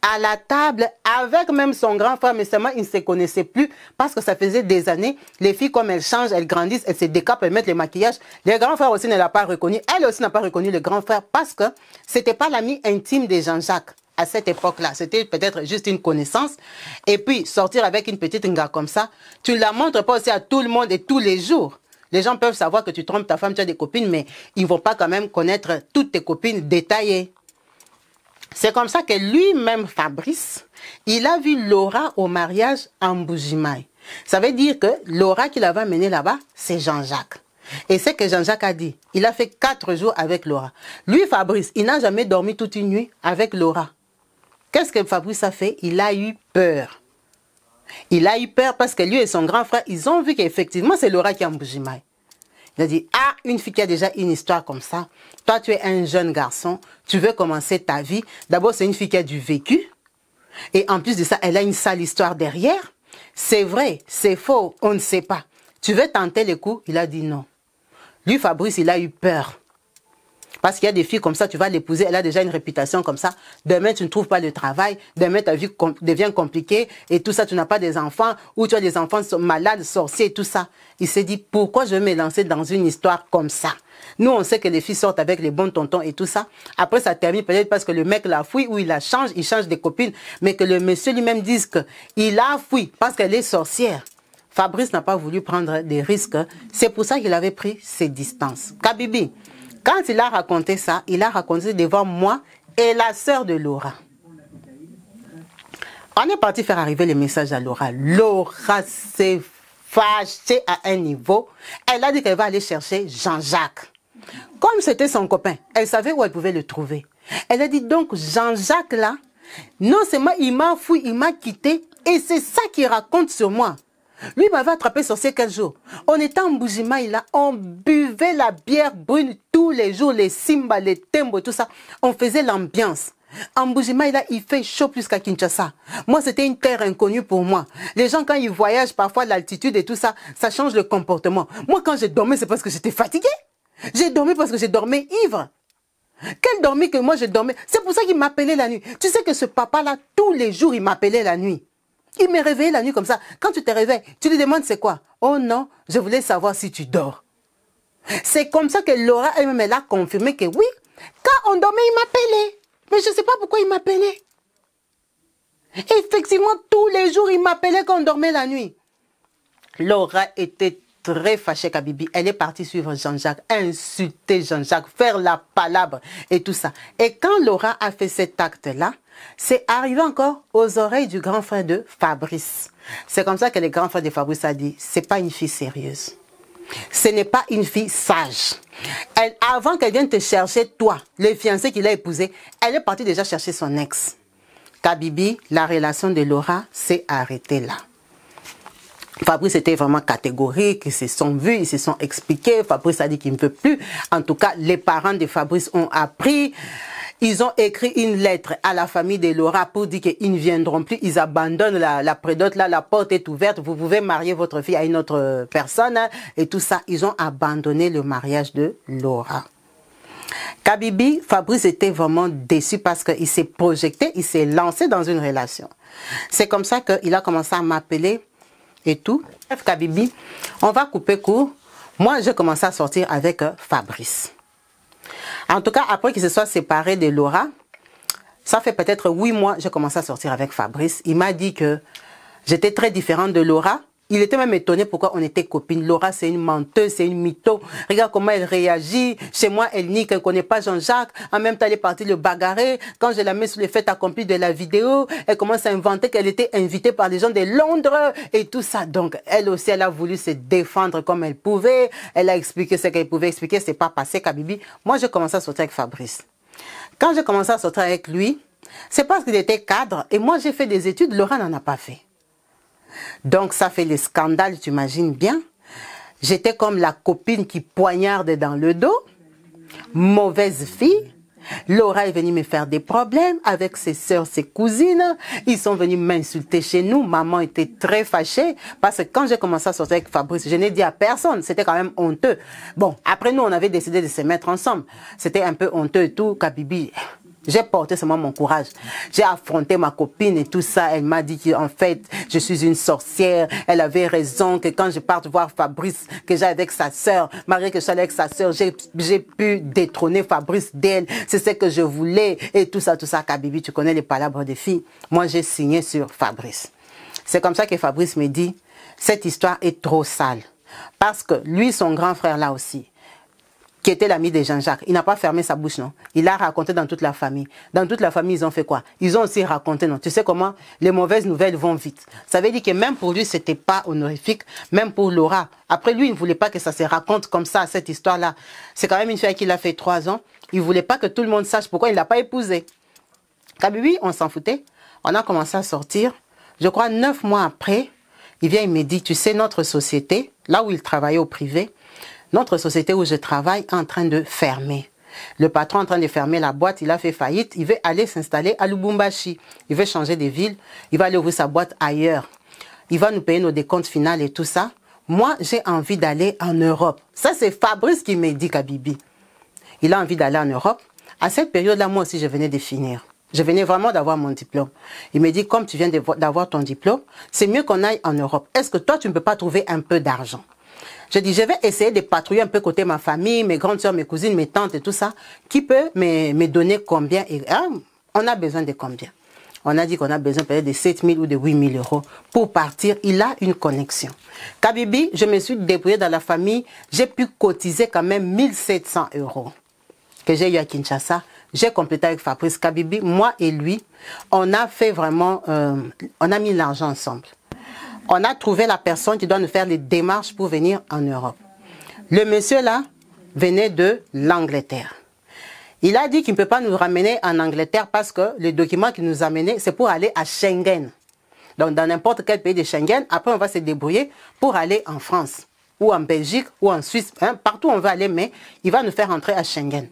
À la table, avec même son grand frère, mais seulement ils ne se connaissaient plus parce que ça faisait des années. Les filles, comme elles changent, elles grandissent, elles se décapent, elles mettent les maquillages. Le grand frère aussi ne l'a pas reconnu. Elle aussi n'a pas reconnu le grand frère parce que ce n'était pas l'ami intime de Jean-Jacques à cette époque-là. C'était peut-être juste une connaissance. Et puis, sortir avec une petite nga comme ça, tu ne la montres pas aussi à tout le monde et tous les jours. Les gens peuvent savoir que tu trompes ta femme, tu as des copines, mais ils ne vont pas quand même connaître toutes tes copines détaillées. C'est comme ça que lui-même, Fabrice, il a vu Laura au mariage en Mbujimayi. Ça veut dire que Laura qui l'avait amenée là-bas, c'est Jean-Jacques. Et c'est que Jean-Jacques a dit. Il a fait 4 jours avec Laura. Lui, Fabrice, il n'a jamais dormi toute une nuit avec Laura. Qu'est-ce que Fabrice a fait? Il a eu peur. Il a eu peur parce que lui et son grand frère, ils ont vu qu'effectivement, c'est Laura qui est en Mbujimayi. Il a dit, ah, une fille qui a déjà une histoire comme ça. Toi, tu es un jeune garçon. Tu veux commencer ta vie. D'abord, c'est une fille qui a du vécu. Et en plus de ça, elle a une sale histoire derrière. C'est vrai, c'est faux, on ne sait pas. Tu veux tenter le coup? Il a dit non. Lui, Fabrice, il a eu peur. Parce qu'il y a des filles comme ça, tu vas l'épouser, elle a déjà une réputation comme ça. Demain, tu ne trouves pas de travail. Demain, ta vie devient compliquée. Et tout ça, tu n'as pas des enfants. Ou tu as des enfants malades, sorciers et tout ça. Il s'est dit, pourquoi je vais me lancer dans une histoire comme ça? Nous, on sait que les filles sortent avec les bons tontons et tout ça. Après, ça termine peut-être parce que le mec l'a fouille ou il change des copines. Mais que le monsieur lui-même dise qu'il a fouillé parce qu'elle est sorcière. Fabrice n'a pas voulu prendre des risques. C'est pour ça qu'il avait pris ses distances. Kabibi. Quand il a raconté ça, il a raconté devant moi et la sœur de Laura. On est parti faire arriver le message à Laura. Laura s'est fâchée à un niveau. Elle a dit qu'elle va aller chercher Jean-Jacques. Comme c'était son copain, elle savait où elle pouvait le trouver. Elle a dit donc Jean-Jacques là, non seulement il m'a fouillé, il m'a quitté et c'est ça qu'il raconte sur moi. Lui m'avait attrapé sur ces 4 jours. On était en Mbujimayi là, on buvait la bière brune tous les jours, les simba, les tembo, tout ça. On faisait l'ambiance. En Mbujimayi là, il fait chaud plus qu'à Kinshasa. Moi, c'était une terre inconnue pour moi. Les gens, quand ils voyagent, parfois l'altitude et tout ça, ça change le comportement. Moi, quand j'ai dormi, c'est parce que j'étais fatiguée. J'ai dormi parce que j'ai dormi ivre. Quel dormi que moi, j'ai dormi. C'est pour ça qu'il m'appelait la nuit. Tu sais que ce papa-là, tous les jours, il m'appelait la nuit. Il me réveillait la nuit comme ça. Quand tu te réveilles, tu lui demandes c'est quoi? Oh non, je voulais savoir si tu dors. C'est comme ça que Laura elle-même elle a confirmé que oui, quand on dormait, il m'appelait. Mais je ne sais pas pourquoi il m'appelait. Effectivement, tous les jours, il m'appelait quand on dormait la nuit. Laura était très fâchée, Kabibi. Elle est partie suivre Jean-Jacques, insulter Jean-Jacques, faire la palabre et tout ça. Et quand Laura a fait cet acte-là, c'est arrivé encore aux oreilles du grand frère de Fabrice. C'est comme ça que le grand frère de Fabrice a dit, c'est pas une fille sérieuse. Ce n'est pas une fille sage. Avant qu'elle vienne te chercher, toi, le fiancé qu'il a épousé, elle est partie déjà chercher son ex. Kabibi, la relation de Laura s'est arrêtée là. Fabrice était vraiment catégorique, ils se sont vus, ils se sont expliqués. Fabrice a dit qu'il ne peut plus. En tout cas, les parents de Fabrice ont appris. Ils ont écrit une lettre à la famille de Laura pour dire qu'ils ne viendront plus. Ils abandonnent la prédote. Là, la porte est ouverte. Vous pouvez marier votre fille à une autre personne. Et tout ça, ils ont abandonné le mariage de Laura. Kabibi, Fabrice était vraiment déçu parce qu'il s'est projeté, il s'est lancé dans une relation. C'est comme ça qu'il a commencé à m'appeler et tout. Bref, Kabibi, on va couper court. Moi, j'ai commencé à sortir avec Fabrice. En tout cas, après qu'il se soit séparé de Laura, ça fait peut-être 8 mois, j'ai commencé à sortir avec Fabrice. Il m'a dit que j'étais très différente de Laura. Il était même étonné pourquoi on était copines. Laura, c'est une menteuse, c'est une mytho. Regarde comment elle réagit. Chez moi, elle nie qu'elle ne connaît pas Jean-Jacques. En même temps, elle est partie le bagarrer. Quand je la mets sur le fait accompli de la vidéo, elle commence à inventer qu'elle était invitée par des gens de Londres et tout ça. Donc, elle aussi, elle a voulu se défendre comme elle pouvait. Elle a expliqué ce qu'elle pouvait expliquer. C'est pas passé, Kabibi. Moi, j'ai commencé à sortir avec Fabrice. Quand j'ai commencé à sortir avec lui, c'est parce qu'il était cadre. Et moi, j'ai fait des études. Laura n'en a pas fait. Donc, ça fait le scandale, tu imagines bien. J'étais comme la copine qui poignarde dans le dos. Mauvaise fille. Laura est venue me faire des problèmes avec ses soeurs, ses cousines. Ils sont venus m'insulter chez nous. Maman était très fâchée parce que quand j'ai commencé à sortir avec Fabrice, je n'ai dit à personne. C'était quand même honteux. Bon, après nous, on avait décidé de se mettre ensemble. C'était un peu honteux et tout. Kabibi, j'ai porté seulement mon courage. J'ai affronté ma copine et tout ça. Elle m'a dit qu'en fait, je suis une sorcière. Elle avait raison que quand je parte voir Fabrice, que j'ai avec sa sœur, malgré que je suis avec sa sœur, j'ai pu détrôner Fabrice d'elle. C'est ce que je voulais et tout ça, Kabibi, tu connais les palabres des filles. Moi, j'ai signé sur Fabrice. C'est comme ça que Fabrice me dit, cette histoire est trop sale. Parce que lui, son grand frère là aussi, qui était l'ami de Jean-Jacques. Il n'a pas fermé sa bouche, non. Il a raconté dans toute la famille. Dans toute la famille, ils ont fait quoi? Ils ont aussi raconté, non. Tu sais comment les mauvaises nouvelles vont vite. Ça veut dire que même pour lui, c'était pas honorifique. Même pour Laura. Après, lui, il ne voulait pas que ça se raconte comme ça, cette histoire-là. C'est quand même une fille qui l'a fait 3 ans. Il ne voulait pas que tout le monde sache pourquoi il ne l'a pas épousée. Kabibi, on s'en foutait. On a commencé à sortir. Je crois 9 mois après, il vient, il me dit, tu sais, notre société, là où il travaillait au privé, notre société où je travaille est en train de fermer. Le patron est en train de fermer la boîte, il a fait faillite, il veut aller s'installer à Lubumbashi. Il veut changer de ville, il va aller ouvrir sa boîte ailleurs. Il va nous payer nos décomptes finaux et tout ça. Moi, j'ai envie d'aller en Europe. Ça, c'est Fabrice qui me dit, Kabibi. Il a envie d'aller en Europe. À cette période-là, moi aussi, je venais de finir. Je venais vraiment d'avoir mon diplôme. Il me dit, comme tu viens d'avoir ton diplôme, c'est mieux qu'on aille en Europe. Est-ce que toi, tu ne peux pas trouver un peu d'argent? Je dis, je vais essayer de patrouiller un peu côté ma famille, mes grandes soeurs, mes cousines, mes tantes et tout ça. Qui peut me donner combien? Et, on a besoin de combien? On a dit qu'on a besoin peut-être de 7 000 ou de 8 000 euros pour partir. Il a une connexion. Kabibi, je me suis débrouillée dans la famille. J'ai pu cotiser quand même 1 700 euros que j'ai eu à Kinshasa. J'ai complété avec Fabrice. Kabibi, moi et lui, on a fait vraiment, on a mis l'argent ensemble. On a trouvé la personne qui doit nous faire les démarches pour venir en Europe. Le monsieur là venait de l'Angleterre. Il a dit qu'il ne peut pas nous ramener en Angleterre parce que le document qu'il nous a amené, c'est pour aller à Schengen. Donc dans n'importe quel pays de Schengen, après on va se débrouiller pour aller en France, ou en Belgique, ou en Suisse, partout où on va aller, mais il va nous faire entrer à Schengen.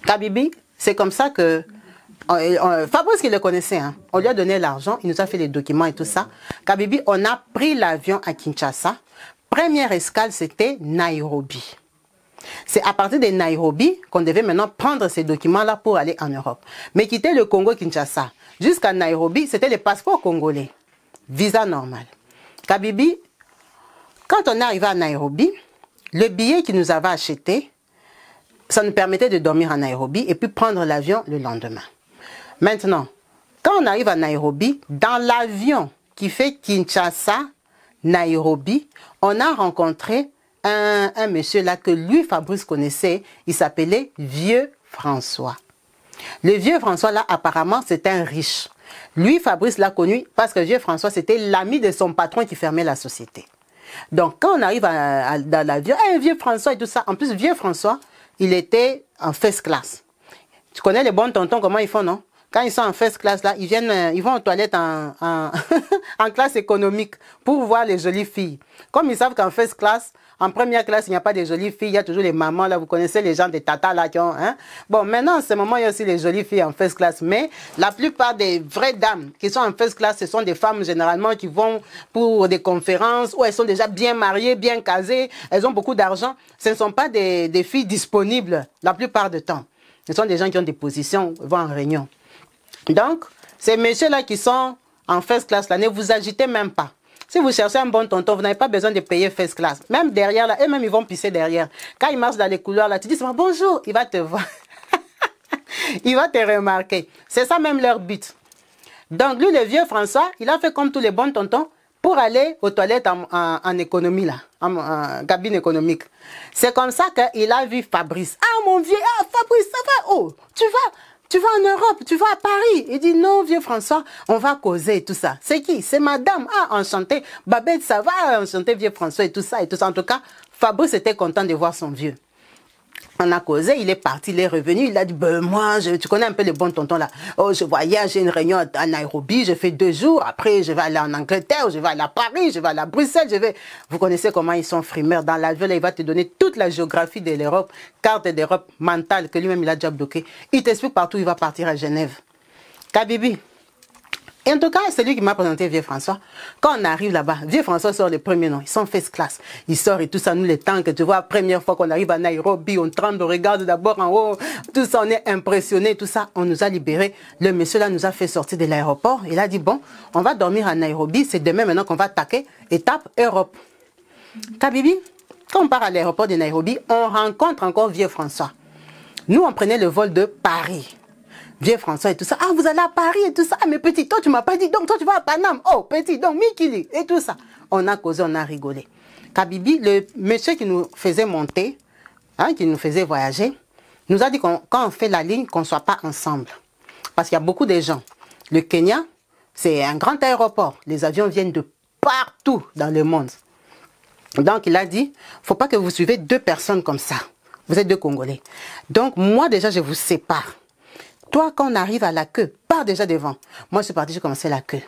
Kabibi, c'est comme ça que... Fabrice qui le connaissait, hein. On lui a donné l'argent, il nous a fait les documents et tout ça. Kabibi, on a pris l'avion à Kinshasa. Première escale, c'était Nairobi. C'est à partir de Nairobi qu'on devait maintenant prendre ces documents-là pour aller en Europe. Mais quitter le Congo-Kinshasa jusqu'à Nairobi, c'était le passeport congolais. Visa normal. Kabibi, quand on est arrivé à Nairobi, le billet qu'il nous avait acheté, ça nous permettait de dormir à Nairobi et puis prendre l'avion le lendemain. Maintenant, quand on arrive à Nairobi, dans l'avion qui fait Kinshasa-Nairobi, on a rencontré un monsieur là que lui, Fabrice, connaissait. Il s'appelait Vieux François. Le vieux François, là, apparemment, c'était un riche. Lui, Fabrice l'a connu parce que vieux François, c'était l'ami de son patron qui fermait la société. Donc, quand on arrive dans l'avion, vieux François et tout ça, en plus, vieux François, il était en first class. Tu connais les bons tontons, comment ils font, non? Quand ils sont en first class, là, ils vont aux toilettes en classe économique pour voir les jolies filles. Comme ils savent qu'en first class, en première classe, il n'y a pas de jolies filles, il y a toujours les mamans, là, vous connaissez les gens des tatas, là, qui ont, hein. Bon, maintenant, en ce moment, il y a aussi les jolies filles en first class, mais la plupart des vraies dames qui sont en first class, ce sont des femmes, généralement, qui vont pour des conférences, où elles sont déjà bien mariées, bien casées, elles ont beaucoup d'argent. Ce ne sont pas des filles disponibles, la plupart du temps. Ce sont des gens qui ont des positions, vont en réunion. Donc, ces messieurs-là qui sont en first class, là, ne vous agitez même pas. Si vous cherchez un bon tonton, vous n'avez pas besoin de payer first class. Même derrière, là, eux-mêmes, ils vont pisser derrière. Quand ils marchent dans les couloirs, là, tu dis, bonjour, il va te voir. Il va te remarquer. C'est ça même leur but. Donc, lui, le vieux François, il a fait comme tous les bons tontons pour aller aux toilettes en économie, là, en cabine économique. C'est comme ça qu'il a vu Fabrice. Ah, mon vieux, Fabrice, ça va? Oh, tu vas en Europe, tu vas à Paris. Il dit, non, vieux François, on va causer et tout ça. C'est qui? C'est madame. Ah, enchanté. Babette, ça va? Enchanté, vieux François et tout ça et tout ça. En tout cas, Fabrice était content de voir son vieux. On a causé, il est parti, il est revenu, il a dit, ben moi, tu connais un peu les bons tontons là. Oh, je voyage, j'ai une réunion à Nairobi, je fais 2 jours, après je vais aller en Angleterre, je vais aller à Paris, je vais aller à Bruxelles, je vais... Vous connaissez comment ils sont frimeurs. Dans l'avion, il va te donner toute la géographie de l'Europe, carte d'Europe mentale que lui-même il a déjà bloqué. Il t'explique partout, il va partir à Genève. Kabibi. Et en tout cas, c'est lui qui m'a présenté Vieux François. Quand on arrive là-bas, Vieux François sort les premiers noms. Ils sont first class. Il sort et tout ça, nous les temps que tu vois, première fois qu'on arrive à Nairobi, on tremble, on regarde d'abord en haut, tout ça, on est impressionné, tout ça. On nous a libérés. Le monsieur là nous a fait sortir de l'aéroport. Il a dit, bon, on va dormir à Nairobi. C'est demain maintenant qu'on va attaquer. Étape Europe. Kabibi, quand on part à l'aéroport de Nairobi, on rencontre encore Vieux François. Nous, on prenait le vol de Paris. Vieux François et tout ça. Ah, vous allez à Paris et tout ça. Ah, mais petit, toi, tu m'as pas dit. Donc, toi, tu vas à Paname. Oh, petit, donc, Mikili et tout ça. On a causé, on a rigolé. Kabibi, le monsieur qui nous faisait monter, hein, qui nous faisait voyager, nous a dit quand on fait la ligne, qu'on ne soit pas ensemble. Parce qu'il y a beaucoup de gens. Le Kenya, c'est un grand aéroport. Les avions viennent de partout dans le monde. Donc, il a dit, il ne faut pas que vous suivez 2 personnes comme ça. Vous êtes 2 Congolais. Donc, moi, déjà, je vous sépare. Toi, quand on arrive à la queue, pars déjà devant. Moi, je suis parti, j'ai commencé la queue.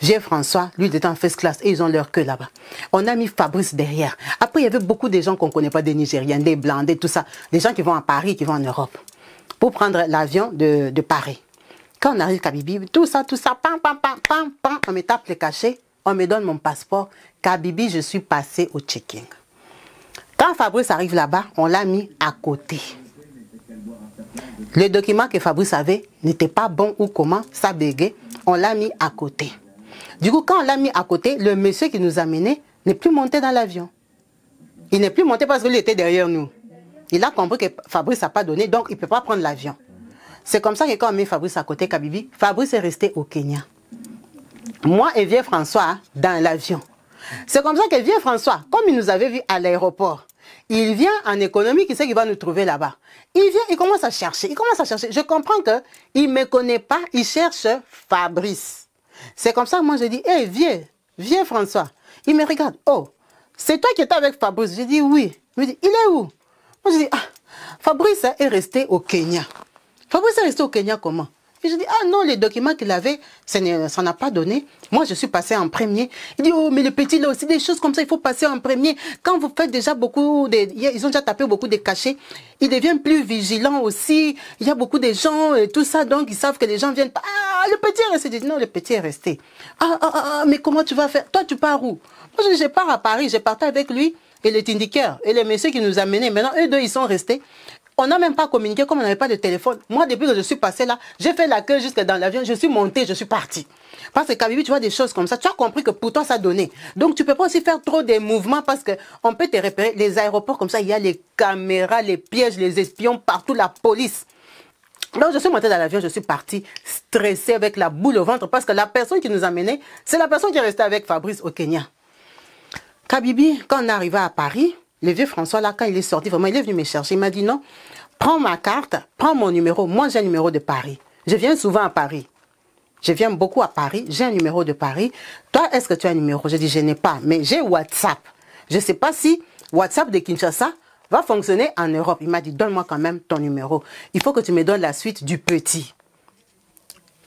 Vieux François, lui, il était en first class et ils ont leur queue là-bas. On a mis Fabrice derrière. Après, il y avait beaucoup de gens qu'on ne connaît pas, des Nigériens, des Blancs, des tout ça. Des gens qui vont à Paris, qui vont en Europe. Pour prendre l'avion de Paris. Quand on arrive à Kabibi, tout ça, pam, pam, pam, pam, pam, on me tape le cachet, on me donne mon passeport. Kabibi, je suis passé au checking. Quand Fabrice arrive là-bas, on l'a mis à côté. Le document que Fabrice avait n'était pas bon ou comment, ça bégait, on l'a mis à côté. Du coup, quand on l'a mis à côté, le monsieur qui nous a menés n'est plus monté dans l'avion. Il n'est plus monté parce qu'il était derrière nous. Il a compris que Fabrice n'a pas donné, donc il ne peut pas prendre l'avion. C'est comme ça que quand on met Fabrice à côté, Kabibi, Fabrice est resté au Kenya. Moi et Vieux François dans l'avion. C'est comme ça que Vieux François, comme il nous avait vus à l'aéroport, il vient en économie, qui sait qu'il va nous trouver là-bas. Il vient, il commence à chercher, Je comprends qu'il ne me connaît pas, il cherche Fabrice. C'est comme ça que moi je dis, hé, viens François. Il me regarde, oh, c'est toi qui étais avec Fabrice. Je dis oui. Il me dit, il est où? Moi je dis, ah, Fabrice est resté au Kenya. Fabrice est resté au Kenya comment? Et je dis, ah non, les documents qu'il avait, ça n'a pas donné. Moi, je suis passé en premier. Il dit, oh, mais le petit, là aussi, des choses comme ça, il faut passer en premier. Quand vous faites déjà beaucoup ils ont déjà tapé beaucoup de cachets, ils deviennent plus vigilants aussi. Il y a beaucoup de gens et tout ça, donc ils savent que les gens viennent pas. Ah, le petit est resté. Je dis, non, le petit est resté. Mais comment tu vas faire? Toi, tu pars où? Moi, je pars à Paris, j'ai parti avec lui et le tindiqueur et les messieurs qui nous amenaient. Maintenant, eux deux, ils sont restés. On n'a même pas communiqué comme on n'avait pas de téléphone. Moi, depuis que je suis passé là, j'ai fait la queue jusque dans l'avion, je suis monté, je suis parti. Parce que Kabibi, tu vois des choses comme ça, tu as compris que pour toi, ça donnait. Donc, tu ne peux pas aussi faire trop de mouvements parce qu'on peut te repérer. Les aéroports comme ça, il y a les caméras, les pièges, les espions, partout, la police. Donc, je suis monté dans l'avion, je suis parti stressé avec la boule au ventre parce que la personne qui nous a menés, c'est la personne qui est restée avec Fabrice au Kenya. Kabibi, quand on est arrivé à Paris, le vieux François, là, quand il est sorti, vraiment, il est venu me chercher. Il m'a dit non, prends ma carte, prends mon numéro. Moi, j'ai un numéro de Paris. Je viens souvent à Paris. Je viens beaucoup à Paris. J'ai un numéro de Paris. Toi, est-ce que tu as un numéro? Je dis, je n'ai pas, mais j'ai WhatsApp. Je ne sais pas si WhatsApp de Kinshasa va fonctionner en Europe. Il m'a dit, donne-moi quand même ton numéro. Il faut que tu me donnes la suite du petit.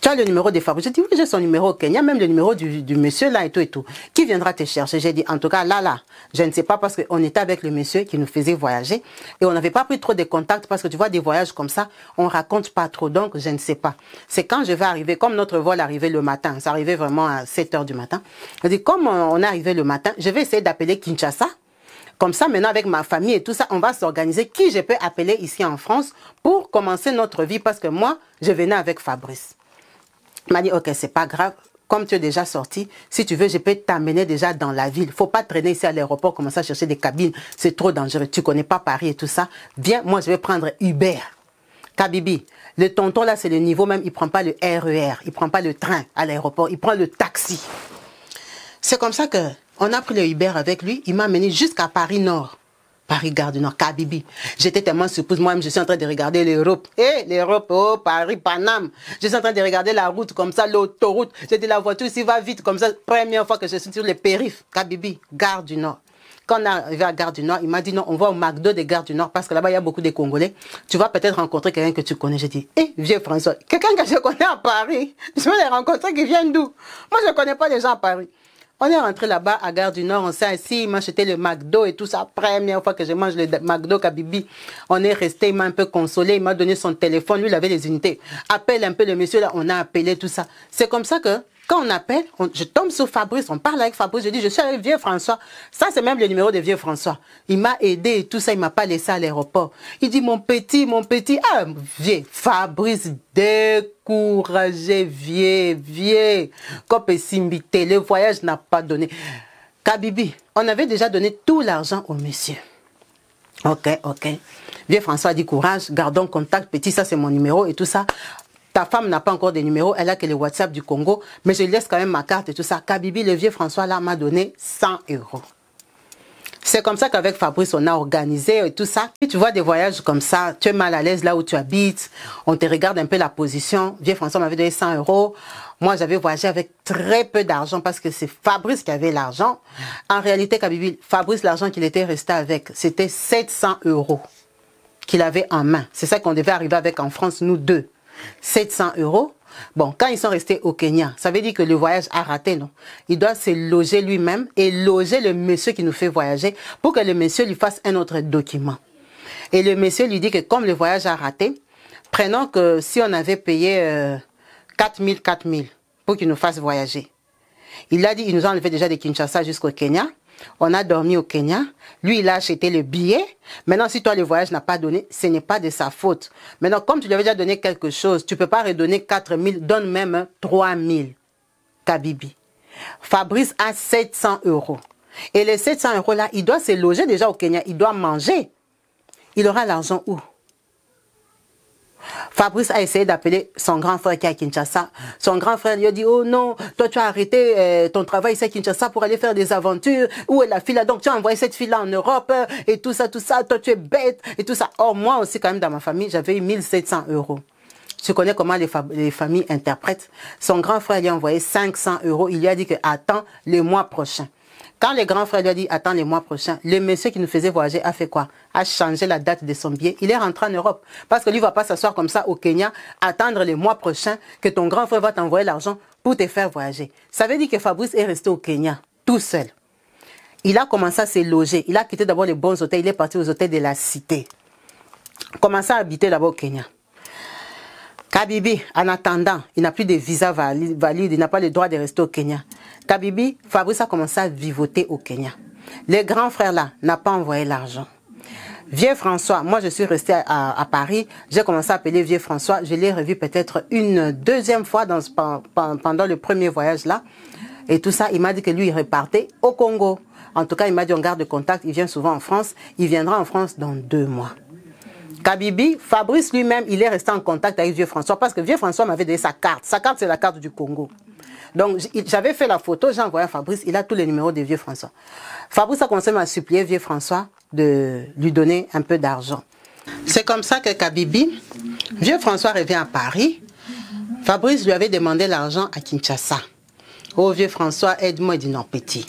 Tu as le numéro de Fabrice. Je dis, oui, j'ai son numéro au Kenya, même le numéro du monsieur là et tout et tout. Qui viendra te chercher? J'ai dit, en tout cas, là, je ne sais pas parce qu'on était avec le monsieur qui nous faisait voyager et on n'avait pas pris trop de contacts parce que tu vois, des voyages comme ça, on raconte pas trop, donc je ne sais pas. C'est quand je vais arriver, comme notre vol arrivait le matin, ça arrivait vraiment à 7 h du matin. Je dis, comme on est arrivé le matin, je vais essayer d'appeler Kinshasa. Comme ça, maintenant, avec ma famille et tout ça, on va s'organiser qui je peux appeler ici en France pour commencer notre vie parce que moi, je venais avec Fabrice. Il m'a dit, ok, c'est pas grave. Comme tu es déjà sorti, si tu veux, je peux t'amener déjà dans la ville. Faut pas traîner ici à l'aéroport, commencer à chercher des cabines. C'est trop dangereux. Tu connais pas Paris et tout ça. Viens, moi, je vais prendre Uber. Kabibi, le tonton là, c'est le niveau même. Il prend pas le RER. Il prend pas le train à l'aéroport. Il prend le taxi. C'est comme ça que on a pris le Uber avec lui. Il m'a amené jusqu'à Paris Nord. Paris Gare du Nord, Kabibi. J'étais tellement surprise. Moi-même, je suis en train de regarder l'Europe. L'Europe, oh, Paris, Paname. Je suis en train de regarder la route comme ça, l'autoroute. J'ai dit, la voiture ici va vite comme ça. Première fois que je suis sur les périphes. Kabibi, Gare du Nord. Quand on est arrivé à Gare du Nord, il m'a dit non, on va au McDo de Gare du Nord parce que là-bas, il y a beaucoup de Congolais. Tu vas peut-être rencontrer quelqu'un que tu connais. J'ai dit, vieux François, quelqu'un que je connais à Paris. Je vais les rencontrer qui viennent d'où? Moi, je ne connais pas les gens à Paris. On est rentré là-bas à Gare du Nord, on s'est assis, il m'a acheté le McDo et tout ça. Première fois que je mange le McDo Kabibi, on est resté, il m'a un peu consolé, il m'a donné son téléphone, lui il avait les unités. Appelle un peu le monsieur là, on a appelé tout ça. C'est comme ça que quand on appelle, je tombe sur Fabrice, on parle avec Fabrice, je dis je suis avec vieux François. Ça c'est même le numéro de vieux François. Il m'a aidé et tout ça, il m'a pas laissé à l'aéroport. Il dit mon petit, vieux Fabrice, découragé, vieux. Comme Simbité, le voyage n'a pas donné. Kabibi, on avait déjà donné tout l'argent au monsieur. Ok. Vieux François dit courage, gardons contact, petit, ça c'est mon numéro et tout ça. Ta femme n'a pas encore de numéro, elle a que le WhatsApp du Congo, mais je laisse quand même ma carte et tout ça. Kabibi, le vieux François là m'a donné 100 €. C'est comme ça qu'avec Fabrice, on a organisé et tout ça. Et tu vois des voyages comme ça, tu es mal à l'aise là où tu habites, on te regarde un peu la position. Vieux François m'avait donné 100 €. Moi, j'avais voyagé avec très peu d'argent parce que c'est Fabrice qui avait l'argent. En réalité, Kabibi, Fabrice, l'argent qu'il était resté avec, c'était 700 € qu'il avait en main. C'est ça qu'on devait arriver avec en France, nous deux. 700 €. Bon, quand ils sont restés au Kenya, ça veut dire que le voyage a raté, non? Il doit se loger lui-même et loger le monsieur qui nous fait voyager pour que le monsieur lui fasse un autre document. Et le monsieur lui dit que comme le voyage a raté, prenons que si on avait payé 4 000 pour qu'il nous fasse voyager. Il a dit, il nous a enlevé déjà de Kinshasa jusqu'au Kenya. On a dormi au Kenya. Lui, il a acheté le billet. Maintenant, si toi, le voyage n'a pas donné, ce n'est pas de sa faute. Maintenant, comme tu lui avais déjà donné quelque chose, tu ne peux pas redonner 4 000, donne même 3 000. Kabibi. Fabrice a 700 €. Et les 700 € là, il doit se loger déjà au Kenya. Il doit manger. Il aura l'argent où? Fabrice a essayé d'appeler son grand frère qui est à Kinshasa. Son grand frère lui a dit, oh non, toi tu as arrêté ton travail ici à Kinshasa pour aller faire des aventures. Où est la fille là? Donc tu as envoyé cette fille là en Europe et tout ça, toi tu es bête et tout ça. Or moi aussi quand même dans ma famille, j'avais eu 1 700 €. Tu connais comment les familles interprètent. Son grand frère lui a envoyé 500 €. Il lui a dit que attends le mois prochain. Quand le grand frère lui a dit attends le mois prochain, le monsieur qui nous faisait voyager a fait quoi? A changé la date de son billet. Il est rentré en Europe. Parce que lui ne va pas s'asseoir comme ça au Kenya, attendre le mois prochain que ton grand frère va t'envoyer l'argent pour te faire voyager. Ça veut dire que Fabrice est resté au Kenya, tout seul. Il a commencé à se loger. Il a quitté d'abord les bons hôtels. Il est parti aux hôtels de la cité. Commencé à habiter là-bas au Kenya. Kabibi, en attendant, il n'a plus de visa valide, il n'a pas le droit de rester au Kenya. Kabibi, Fabrice a commencé à vivoter au Kenya. Le grand frère là n'a pas envoyé l'argent. Vieux François, moi je suis resté à Paris, j'ai commencé à appeler Vieux François, je l'ai revu peut-être une deuxième fois pendant le premier voyage là. Et tout ça, il m'a dit que lui il repartait au Congo. En tout cas, il m'a dit on garde contact, il vient souvent en France, il viendra en France dans 2 mois. Kabibi, Fabrice lui-même, il est resté en contact avec Vieux François parce que Vieux François m'avait donné sa carte. Sa carte, c'est la carte du Congo. Donc, j'avais fait la photo, j'ai envoyé à Fabrice, il a tous les numéros de Vieux François. Fabrice a commencé à supplier Vieux François de lui donner un peu d'argent. C'est comme ça que Kabibi, vieux François revient à Paris. Fabrice lui avait demandé l'argent à Kinshasa. Oh vieux François, aide-moi. Il dit non petit.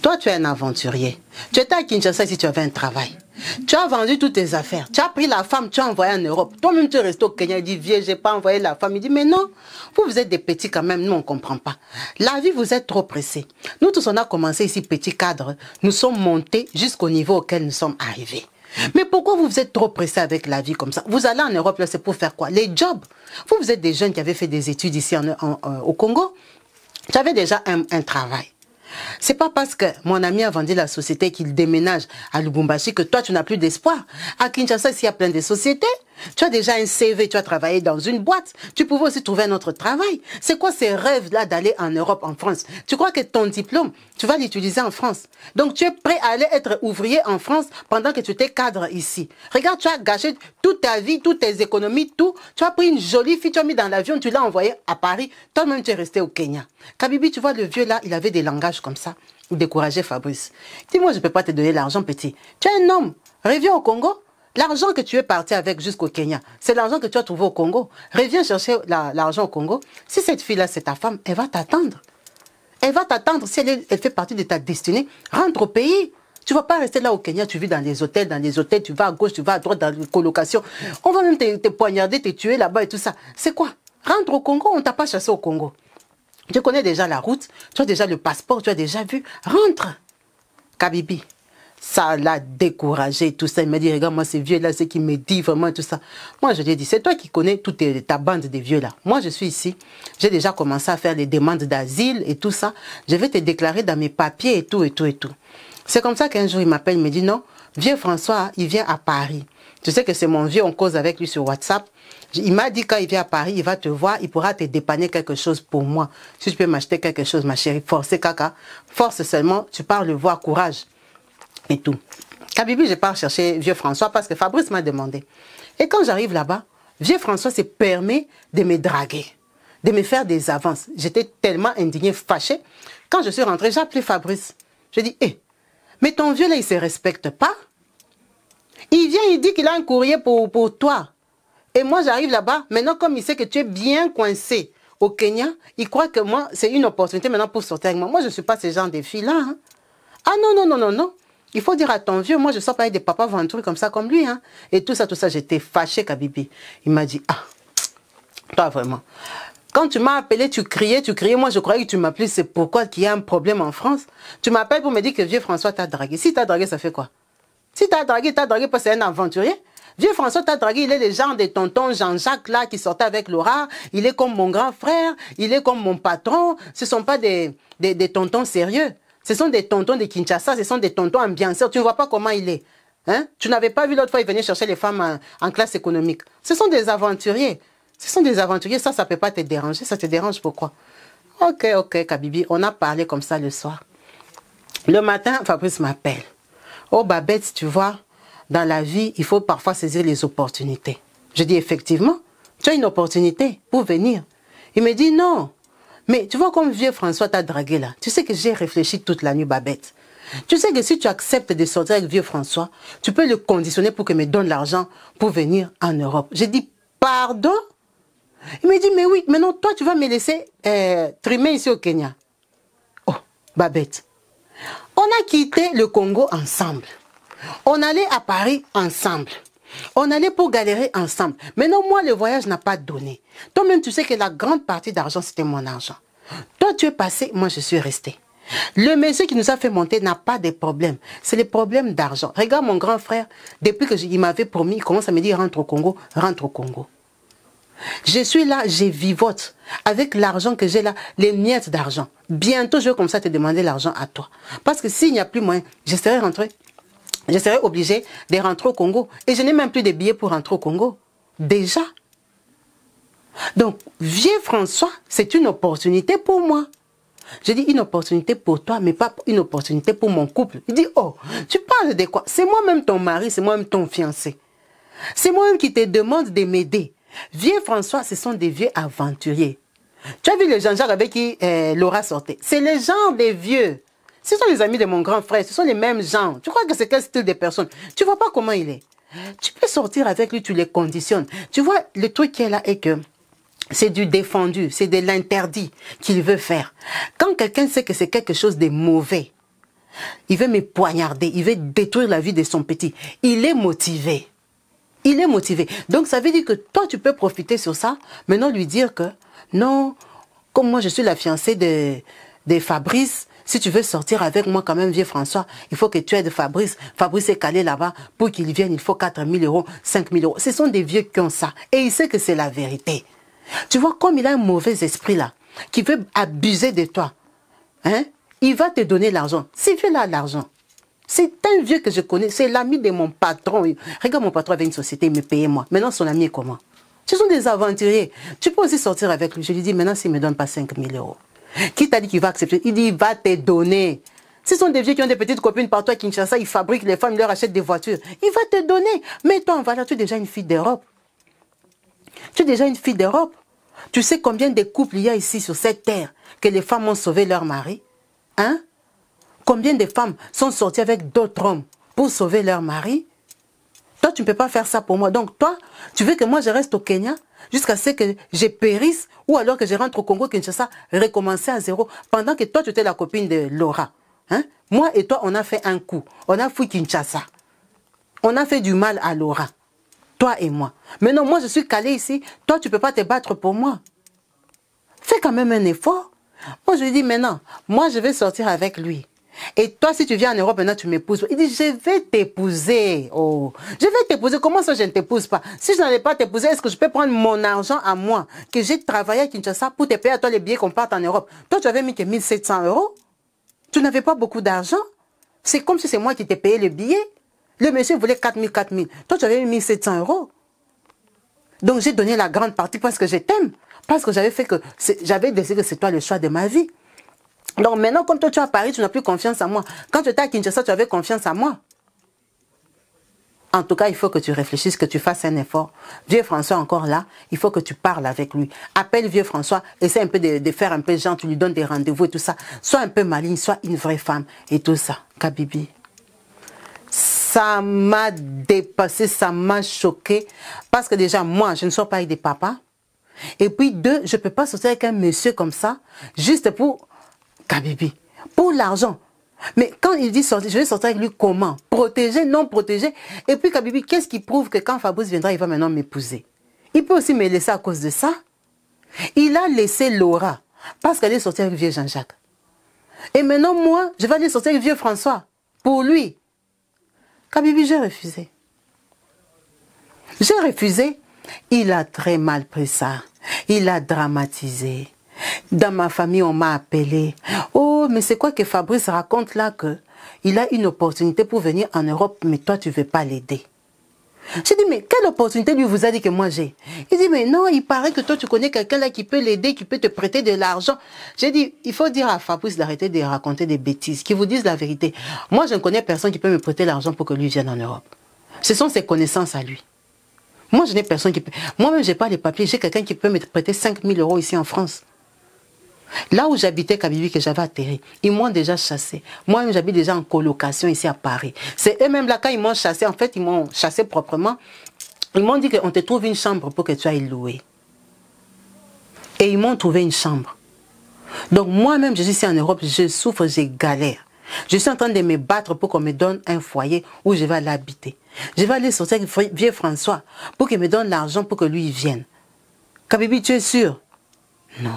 Toi tu es un aventurier. Tu étais à Kinshasa si tu avais un travail. Tu as vendu toutes tes affaires. Tu as pris la femme, tu as envoyé en Europe. Toi-même tu es resté au Kenya. Il dit vieux, j'ai pas envoyé la femme. Il dit mais non, vous êtes des petits quand même. Nous on comprend pas. La vie vous êtes trop pressés. Nous tous on a commencé ici petit cadre. Nous sommes montés jusqu'au niveau auquel nous sommes arrivés. Mais pourquoi vous êtes trop pressé avec la vie comme ça? Vous allez en Europe, là, c'est pour faire quoi? Les jobs. Vous êtes des jeunes qui avaient fait des études ici au Congo. Tu avais déjà un travail. C'est pas parce que mon ami a vendu la société qu'il déménage à Lubumbashi que toi tu n'as plus d'espoir. À Kinshasa, s'il y a plein de sociétés, tu as déjà un CV, tu as travaillé dans une boîte, tu pouvais aussi trouver un autre travail. C'est quoi ces rêves-là d'aller en Europe, en France? Tu crois que ton diplôme, tu vas l'utiliser en France. Donc tu es prêt à aller être ouvrier en France pendant que tu étais cadre ici. Regarde, tu as gâché toute ta vie, toutes tes économies, tout. Tu as pris une jolie fille, tu as mis dans l'avion, tu l'as envoyée à Paris. Toi-même, tu es resté au Kenya. Kabibi, tu vois, le vieux là, il avait des langages comme ça. Il décourageait Fabrice. Dis-moi, je ne peux pas te donner l'argent, petit. Tu es un homme. Reviens au Congo. L'argent que tu es parti avec jusqu'au Kenya, c'est l'argent que tu as trouvé au Congo. Reviens chercher l'argent au Congo. Si cette fille-là, c'est ta femme, elle va t'attendre. Elle va t'attendre. Si elle fait partie de ta destinée, rentre au pays. Tu ne vas pas rester là au Kenya, tu vis dans les hôtels, tu vas à gauche, tu vas à droite, dans les colocations. On va même te poignarder, te tuer là-bas et tout ça. C'est quoi? Rentre au Congo, on ne t'a pas chassé au Congo. Tu connais déjà la route, tu as déjà le passeport, tu as déjà vu. Rentre. Kabibi. Ça l'a découragé, tout ça. Il m'a dit, regarde, moi, ces vieux-là, c'est qui me dit vraiment tout ça. Moi, je lui ai dit, c'est toi qui connais toute ta bande de vieux-là. Moi, je suis ici. J'ai déjà commencé à faire les demandes d'asile et tout ça. Je vais te déclarer dans mes papiers et tout, et tout, et tout. C'est comme ça qu'un jour, il m'appelle, il me dit, non, vieux François, il vient à Paris. Tu sais que c'est mon vieux, on cause avec lui sur WhatsApp. Il m'a dit, quand il vient à Paris, il va te voir, il pourra te dépanner quelque chose pour moi. Si tu peux m'acheter quelque chose, ma chérie, forcez caca. Force seulement, tu pars le voir, courage. Et tout. Kabibi, je pars chercher vieux François parce que Fabrice m'a demandé. Et quand j'arrive là-bas, vieux François se permet de me draguer, de me faire des avances. J'étais tellement indignée, fâchée. Quand je suis rentrée, j'ai appelé Fabrice. Je dis, hé, mais ton vieux là, il ne se respecte pas. Il vient, il dit qu'il a un courrier pour toi. Et moi, j'arrive là-bas. Maintenant, comme il sait que tu es bien coincé au Kenya, il croit que moi, c'est une opportunité maintenant pour sortir avec moi. Moi, je ne suis pas ce genre de fille-là. Hein. Ah non, non, non, non, non. Il faut dire à ton vieux, moi je sors pas avec des papas ventrus comme ça, comme lui. Hein. Et tout ça, j'étais fâchée, Kabibi. Il m'a dit, ah, toi vraiment. Quand tu m'as appelé, tu criais. Moi je croyais que tu m'appelais, c'est pourquoi qu'il y a un problème en France. Tu m'appelles pour me dire que vieux François t'a dragué. Si t'as dragué, ça fait quoi? Si t'as dragué parce que c'est un aventurier. Vieux François t'a dragué, il est le genre de tonton Jean-Jacques là qui sortait avec Laura. Il est comme mon grand frère, il est comme mon patron. Ce ne sont pas des tontons sérieux. Ce sont des tontons de Kinshasa, ce sont des tontons ambianceurs. Tu ne vois pas comment il est. Hein? Tu n'avais pas vu l'autre fois, il venait chercher les femmes en classe économique. Ce sont des aventuriers. Ce sont des aventuriers, ça ne peut pas te déranger. Ça te dérange pourquoi? Ok, ok, Kabibi, on a parlé comme ça le soir. Le matin, Fabrice m'appelle. Oh, Babette, tu vois, dans la vie, il faut parfois saisir les opportunités. Je dis, effectivement, tu as une opportunité pour venir. Il me dit, non. Mais tu vois comme vieux François t'a dragué là. Tu sais que j'ai réfléchi toute la nuit, Babette. Tu sais que si tu acceptes de sortir avec vieux François, tu peux le conditionner pour qu'il me donne l'argent pour venir en Europe. J'ai dit, pardon? Il me dit, mais oui, maintenant toi tu vas me laisser trimer ici au Kenya. Oh, Babette. On a quitté le Congo ensemble. On allait à Paris ensemble. On allait pour galérer ensemble. Maintenant, moi, le voyage n'a pas donné. Toi-même, tu sais que la grande partie d'argent, c'était mon argent. Toi, tu es passé, moi, je suis resté. Le monsieur qui nous a fait monter n'a pas de problème. C'est le problème d'argent. Regarde mon grand frère, depuis qu'il m'avait promis, il commence à me dire, rentre au Congo, rentre au Congo. Je suis là, je vivote. Avec l'argent que j'ai là, les miettes d'argent. Bientôt, je vais comme ça te demander l'argent à toi. Parce que s'il n'y a plus moyen, je serai rentré. Je serai obligé de rentrer au Congo. Et je n'ai même plus de billets pour rentrer au Congo. Déjà. Donc, vieux François, c'est une opportunité pour moi. Je dis une opportunité pour toi, mais pas une opportunité pour mon couple. Il dit, oh, tu parles de quoi? C'est moi-même ton mari, c'est moi-même ton fiancé. C'est moi-même qui te demande de m'aider. Vieux François, ce sont des vieux aventuriers. Tu as vu le Jean-Jacques avec qui Laura sortait? C'est le genre des vieux. Ce sont les amis de mon grand frère, ce sont les mêmes gens. Tu crois que c'est quel style de personne? Tu vois pas comment il est. tu peux sortir avec lui, tu les conditionnes. Tu vois, le truc qui est là est que c'est du défendu, c'est de l'interdit qu'il veut faire. Quand quelqu'un sait que c'est quelque chose de mauvais, il veut me poignarder, il veut détruire la vie de son petit, il est motivé. Il est motivé. Donc ça veut dire que toi, tu peux profiter sur ça, maintenant lui dire que non, comme moi je suis la fiancée de Fabrice, si tu veux sortir avec moi quand même, vieux François, il faut que tu aides Fabrice. Fabrice est calé là-bas. Pour qu'il vienne, il faut 4 000 €, 5 000 €. Ce sont des vieux qui ont ça. Et il sait que c'est la vérité. Tu vois, comme il a un mauvais esprit là, qui veut abuser de toi, hein, il va te donner l'argent. C'est vieux là, l'argent. C'est un vieux que je connais. C'est l'ami de mon patron. Regarde, mon patron avait une société, il me payait moi. Maintenant, son ami est comment? Ce sont des aventuriers. Tu peux aussi sortir avec lui. Je lui dis, maintenant, s'il ne me donne pas 5 000 €. Qui t'a dit qu'il va accepter? Il dit, il va te donner. Ce sont des vieux qui ont des petites copines partout à Kinshasa, ils fabriquent les femmes, ils leur achètent des voitures. Il va te donner. Mais toi, en valeur, tu es déjà une fille d'Europe. Tu es déjà une fille d'Europe. Tu sais combien de couples il y a ici sur cette terre que les femmes ont sauvé leur mari? Hein? Combien de femmes sont sorties avec d'autres hommes pour sauver leur mari? Toi, tu ne peux pas faire ça pour moi. Donc, toi, tu veux que moi, je reste au Kenya jusqu'à ce que je périsse ou alors que je rentre au Congo, Kinshasa, recommencer à zéro, pendant que toi, tu étais la copine de Laura. Hein? Moi et toi, on a fait un coup. On a fui Kinshasa. On a fait du mal à Laura. Toi et moi. Maintenant, moi, je suis calée ici. Toi, tu ne peux pas te battre pour moi. Fais quand même un effort. Moi, je lui dis maintenant, moi, je vais sortir avec lui. Et toi, si tu viens en Europe, maintenant, tu m'épouses. Il dit, je vais t'épouser. Oh, je vais t'épouser. Comment ça, je ne t'épouse pas? Si je n'allais pas t'épouser, est-ce que je peux prendre mon argent à moi, que j'ai travaillé à Kinshasa pour te payer à toi les billets qu'on parte en Europe? Toi, tu avais mis que 1 700 €. Tu n'avais pas beaucoup d'argent. C'est comme si c'est moi qui t'ai payé le billet. Le monsieur voulait 4 000, 4 000. Toi, tu avais mis 1 700 €. Donc, j'ai donné la grande partie parce que je t'aime. Parce que j'avais décidé que c'est toi le choix de ma vie. Donc maintenant, comme toi tu es à Paris, tu n'as plus confiance en moi. Quand tu étais à Kinshasa, tu avais confiance en moi. En tout cas, il faut que tu réfléchisses, que tu fasses un effort. Vieux François encore là, il faut que tu parles avec lui. Appelle Vieux François, essaie un peu de faire un peu genre, tu lui donnes des rendez-vous et tout ça. Sois un peu maligne, sois une vraie femme et tout ça. Kabibi. Ça m'a dépassé, ça m'a choqué. Parce que déjà, moi, je ne sors pas avec des papas. Et puis deux, je ne peux pas sortir avec un monsieur comme ça, juste pour... Kabibi, pour l'argent. Mais quand il dit sortir, je vais sortir avec lui comment? Protégé, non protégé. Et puis Kabibi, qu'est-ce qui prouve que quand Fabrice viendra, il va maintenant m'épouser? Il peut aussi me laisser à cause de ça. Il a laissé Laura parce qu'elle est sortie avec vieux Jean-Jacques. Et maintenant, moi, je vais aller sortir avec vieux François. Pour lui. Kabibi, j'ai refusé. J'ai refusé. Il a très mal pris ça. Il a dramatisé. Dans ma famille, on m'a appelé. Oh, mais c'est quoi que Fabrice raconte là que il a une opportunité pour venir en Europe, mais toi, tu ne veux pas l'aider. J'ai dit, mais quelle opportunité lui vous a dit que moi j'ai? Il dit, mais non, il paraît que toi, tu connais quelqu'un là qui peut l'aider, qui peut te prêter de l'argent. J'ai dit, il faut dire à Fabrice d'arrêter de raconter des bêtises, qu'il vous dise la vérité. Moi, je ne connais personne qui peut me prêter l'argent pour que lui vienne en Europe. Ce sont ses connaissances à lui. Moi, je n'ai personne qui peut... Moi-même, je n'ai pas les papiers. J'ai quelqu'un qui peut me prêter 5 000 € ici en France. Là où j'habitais, Kabibi, que j'avais atterri, ils m'ont déjà chassé. Moi-même, j'habite déjà en colocation ici à Paris. C'est eux-mêmes là, quand ils m'ont chassé, en fait, ils m'ont chassé proprement. Ils m'ont dit qu'on te trouve une chambre pour que tu ailles louer. Et ils m'ont trouvé une chambre. Donc moi-même, je suis ici en Europe, je souffre, je galère. Je suis en train de me battre pour qu'on me donne un foyer où je vais aller habiter. Je vais aller sortir avec vieux François pour qu'il me donne l'argent pour que lui vienne. Kabibi, tu es sûr? Non.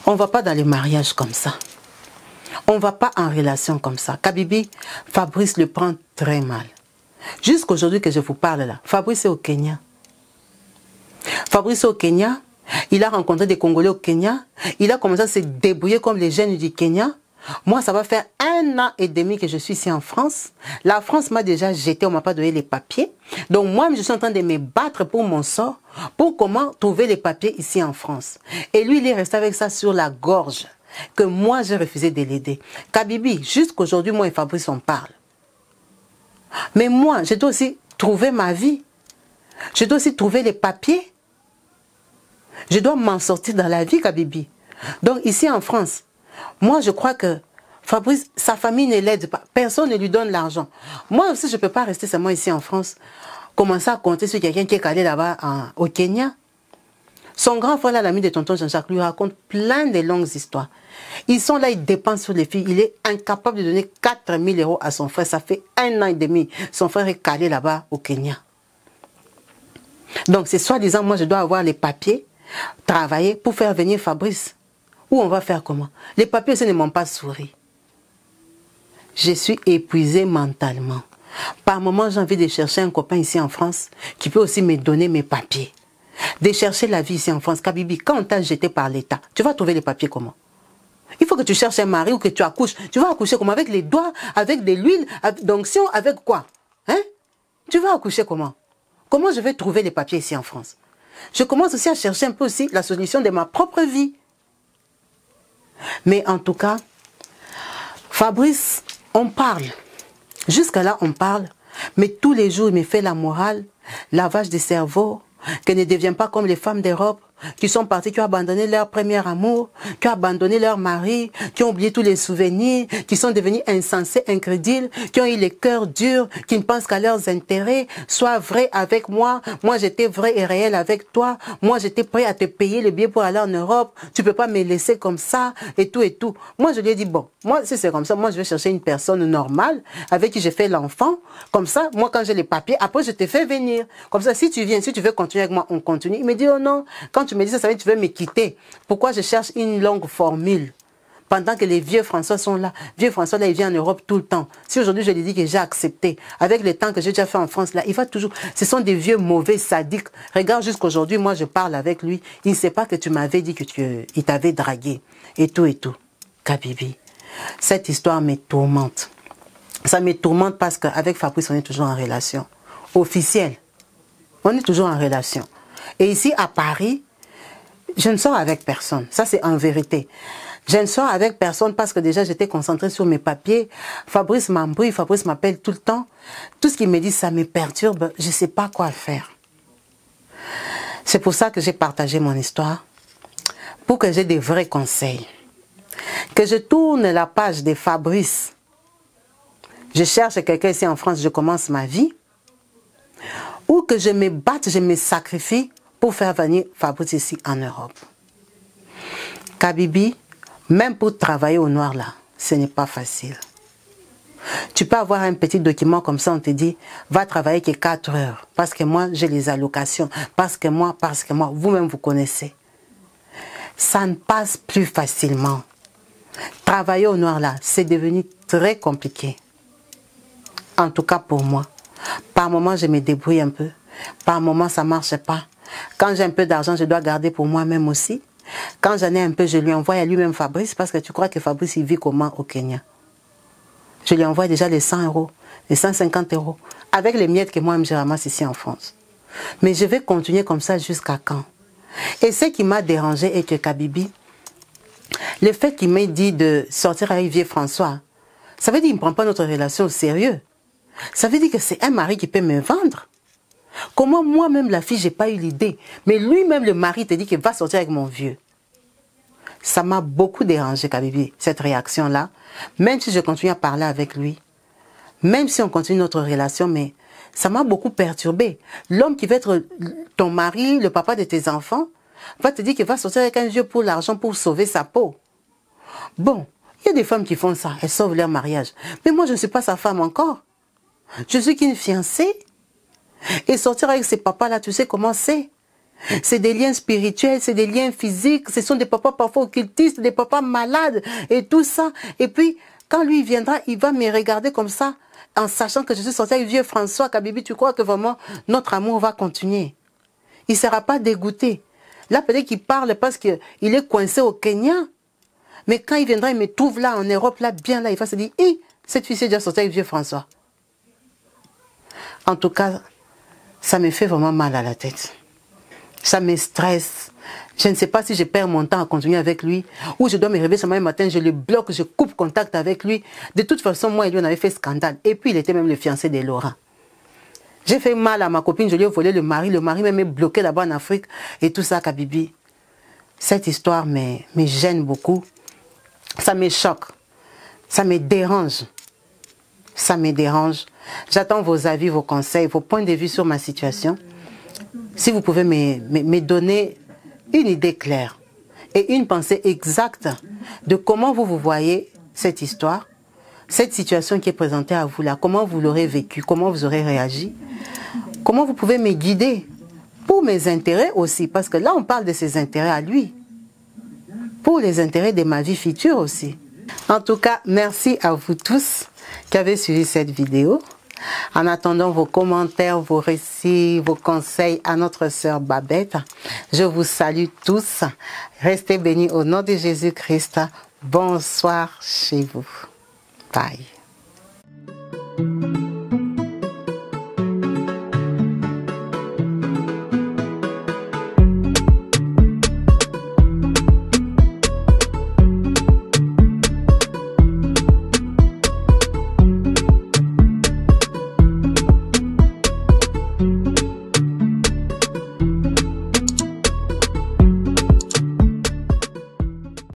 On ne va pas dans les mariages comme ça. On ne va pas en relation comme ça. Kabibi, Fabrice le prend très mal. Jusqu'aujourd'hui que je vous parle là, Fabrice est au Kenya. Fabrice est au Kenya. Il a rencontré des Congolais au Kenya. Il a commencé à se débrouiller comme les jeunes du Kenya. Moi, ça va faire 1 an et demi que je suis ici en France. La France m'a déjà jeté, on ne m'a pas donné les papiers. Donc moi, je suis en train de me battre pour mon sort, pour comment trouver les papiers ici en France. Et lui, il est resté avec ça sur la gorge, que moi, j'ai refusé de l'aider. Kabibi, jusqu'aujourd'hui, moi et Fabrice, on parle. Mais moi, je dois aussi trouver ma vie. Je dois aussi trouver les papiers. Je dois m'en sortir dans la vie, Kabibi. Donc ici en France, moi, je crois que Fabrice, sa famille ne l'aide pas. Personne ne lui donne l'argent. Moi aussi, je ne peux pas rester seulement ici en France. Commencer à compter sur quelqu'un qui est calé là-bas au Kenya. Son grand frère, l'ami de tonton Jean-Jacques, lui raconte plein de longues histoires. Ils sont là, ils dépensent sur les filles. Il est incapable de donner 4 000 € à son frère. Ça fait 1 an et demi. Son frère est calé là-bas au Kenya. Donc, c'est soi-disant, moi, je dois avoir les papiers, travailler pour faire venir Fabrice. Ou on va faire comment? Les papiers aussi ne m'ont pas souri. Je suis épuisée mentalement. Par moments, j'ai envie de chercher un copain ici en France qui peut aussi me donner mes papiers. De chercher la vie ici en France. Kabibi, quand on t'a jeté par l'État, tu vas trouver les papiers comment? Il faut que tu cherches un mari ou que tu accouches. Tu vas accoucher comment? Avec les doigts, avec de l'huile, d'onction, avec quoi? Hein? Tu vas accoucher comment? Comment je vais trouver les papiers ici en France? Je commence aussi à chercher un peu aussi la solution de ma propre vie. Mais en tout cas, Fabrice, on parle. Jusqu'à là, on parle. Mais tous les jours, il me fait la morale, lavage de cerveau, qu'elle ne devient pas comme les femmes d'Europe, qui sont parties, qui ont abandonné leur premier amour, qui ont abandonné leur mari, qui ont oublié tous les souvenirs, qui sont devenus insensés, incrédules, qui ont eu les cœurs durs, qui ne pensent qu'à leurs intérêts. Sois vrai avec moi. Moi, j'étais vrai et réel avec toi. Moi, j'étais prêt à te payer le billet pour aller en Europe. Tu peux pas me laisser comme ça, et tout, et tout. Moi, je lui ai dit, bon, moi, si c'est comme ça, moi, je vais chercher une personne normale, avec qui j'ai fait l'enfant. Comme ça, moi, quand j'ai les papiers, après, je te fais venir. Comme ça, si tu viens, si tu veux continuer avec moi, on continue. Il me dit, oh non, quand tu me dis ça, ça veut dire que tu veux me quitter. Pourquoi je cherche une longue formule? Pendant que les vieux François sont là. Vieux François, là, il vient en Europe tout le temps. Si aujourd'hui, je lui dis que j'ai accepté, avec le temps que j'ai déjà fait en France, là, il va toujours... Ce sont des vieux mauvais sadiques. Regarde, jusqu'aujourd'hui, moi, je parle avec lui. Il ne sait pas que tu m'avais dit que il t'avait dragué. Et tout, et tout. Kabibi, cette histoire me tourmente. Ça me tourmente parce qu'avec Fabrice, on est toujours en relation. Officielle. On est toujours en relation. Et ici, à Paris, je ne sors avec personne. Ça, c'est en vérité. Je ne sors avec personne parce que déjà, j'étais concentrée sur mes papiers. Fabrice m'embrouille, Fabrice m'appelle tout le temps. Tout ce qu'il me dit, ça me perturbe. Je ne sais pas quoi faire. C'est pour ça que j'ai partagé mon histoire. Pour que j'ai des vrais conseils. Que je tourne la page de Fabrice. Je cherche quelqu'un ici en France, je commence ma vie. Ou que je me batte, je me sacrifie pour faire venir Fabrice ici en Europe. Kabibi, même pour travailler au noir là, ce n'est pas facile. Tu peux avoir un petit document comme ça, on te dit, va travailler que 4 heures. Parce que moi, j'ai les allocations. Parce que moi, vous-même vous connaissez. Ça ne passe plus facilement. Travailler au noir là, c'est devenu très compliqué. En tout cas pour moi. Par moments, je me débrouille un peu. Par moments, ça ne marche pas. Quand j'ai un peu d'argent, je dois garder pour moi-même aussi. Quand j'en ai un peu, je lui envoie à lui-même Fabrice, parce que tu crois que Fabrice, il vit comment au Kenya? Je lui envoie déjà les 100 €, les 150 €, avec les miettes que moi-même je ramasse ici en France. Mais je vais continuer comme ça jusqu'à quand? Et ce qui m'a dérangé est que Kabibi, le fait qu'il m'ait dit de sortir avec vieux François, ça veut dire qu'il ne prend pas notre relation au sérieux. Ça veut dire que c'est un mari qui peut me vendre. Comment moi-même, la fille, je n'ai pas eu l'idée. Mais lui-même, le mari, te dit qu'il va sortir avec mon vieux. Ça m'a beaucoup dérangé, Kabibi, cette réaction-là. Même si je continue à parler avec lui. Même si on continue notre relation, mais ça m'a beaucoup perturbé. L'homme qui va être ton mari, le papa de tes enfants, va te dire qu'il va sortir avec un vieux pour l'argent pour sauver sa peau. Bon, il y a des femmes qui font ça. Elles sauvent leur mariage. Mais moi, je ne suis pas sa femme encore. Je suis qu'une fiancée. Et sortir avec ces papas-là, tu sais comment c'est? C'est des liens spirituels, c'est des liens physiques, ce sont des papas parfois occultistes, des papas malades et tout ça. Et puis, quand lui viendra, il va me regarder comme ça, en sachant que je suis sortie avec vieux François. Kabibi, tu crois que vraiment notre amour va continuer? Il ne sera pas dégoûté. Là, peut-être qu'il parle parce qu'il est coincé au Kenya. Mais quand il viendra, il me trouve là, en Europe, là, bien là, il va se dire, hé, cette fille-ci est déjà sortie avec vieux François. En tout cas, ça me fait vraiment mal à la tête. Ça me stresse. Je ne sais pas si je perds mon temps à continuer avec lui ou je dois me réveiller ce matin, je le bloque, je coupe contact avec lui. De toute façon, moi et lui, on avait fait scandale. Et puis, il était même le fiancé de Laura. J'ai fait mal à ma copine, je lui ai volé le mari même est bloqué là-bas en Afrique et tout ça, Kabibi. Cette histoire me gêne beaucoup. Ça me choque. Ça me dérange. Ça me dérange. J'attends vos avis, vos conseils, vos points de vue sur ma situation. Si vous pouvez me donner une idée claire et une pensée exacte de comment vous voyez cette histoire, cette situation qui est présentée à vous là, comment vous l'aurez vécue, comment vous aurez réagi, comment vous pouvez me guider pour mes intérêts aussi, parce que là on parle de ses intérêts à lui, pour les intérêts de ma vie future aussi. En tout cas, merci à vous tous qui avez suivi cette vidéo. En attendant vos commentaires, vos récits, vos conseils à notre sœur Babette, je vous salue tous. Restez bénis au nom de Jésus-Christ. Bonsoir chez vous. Bye.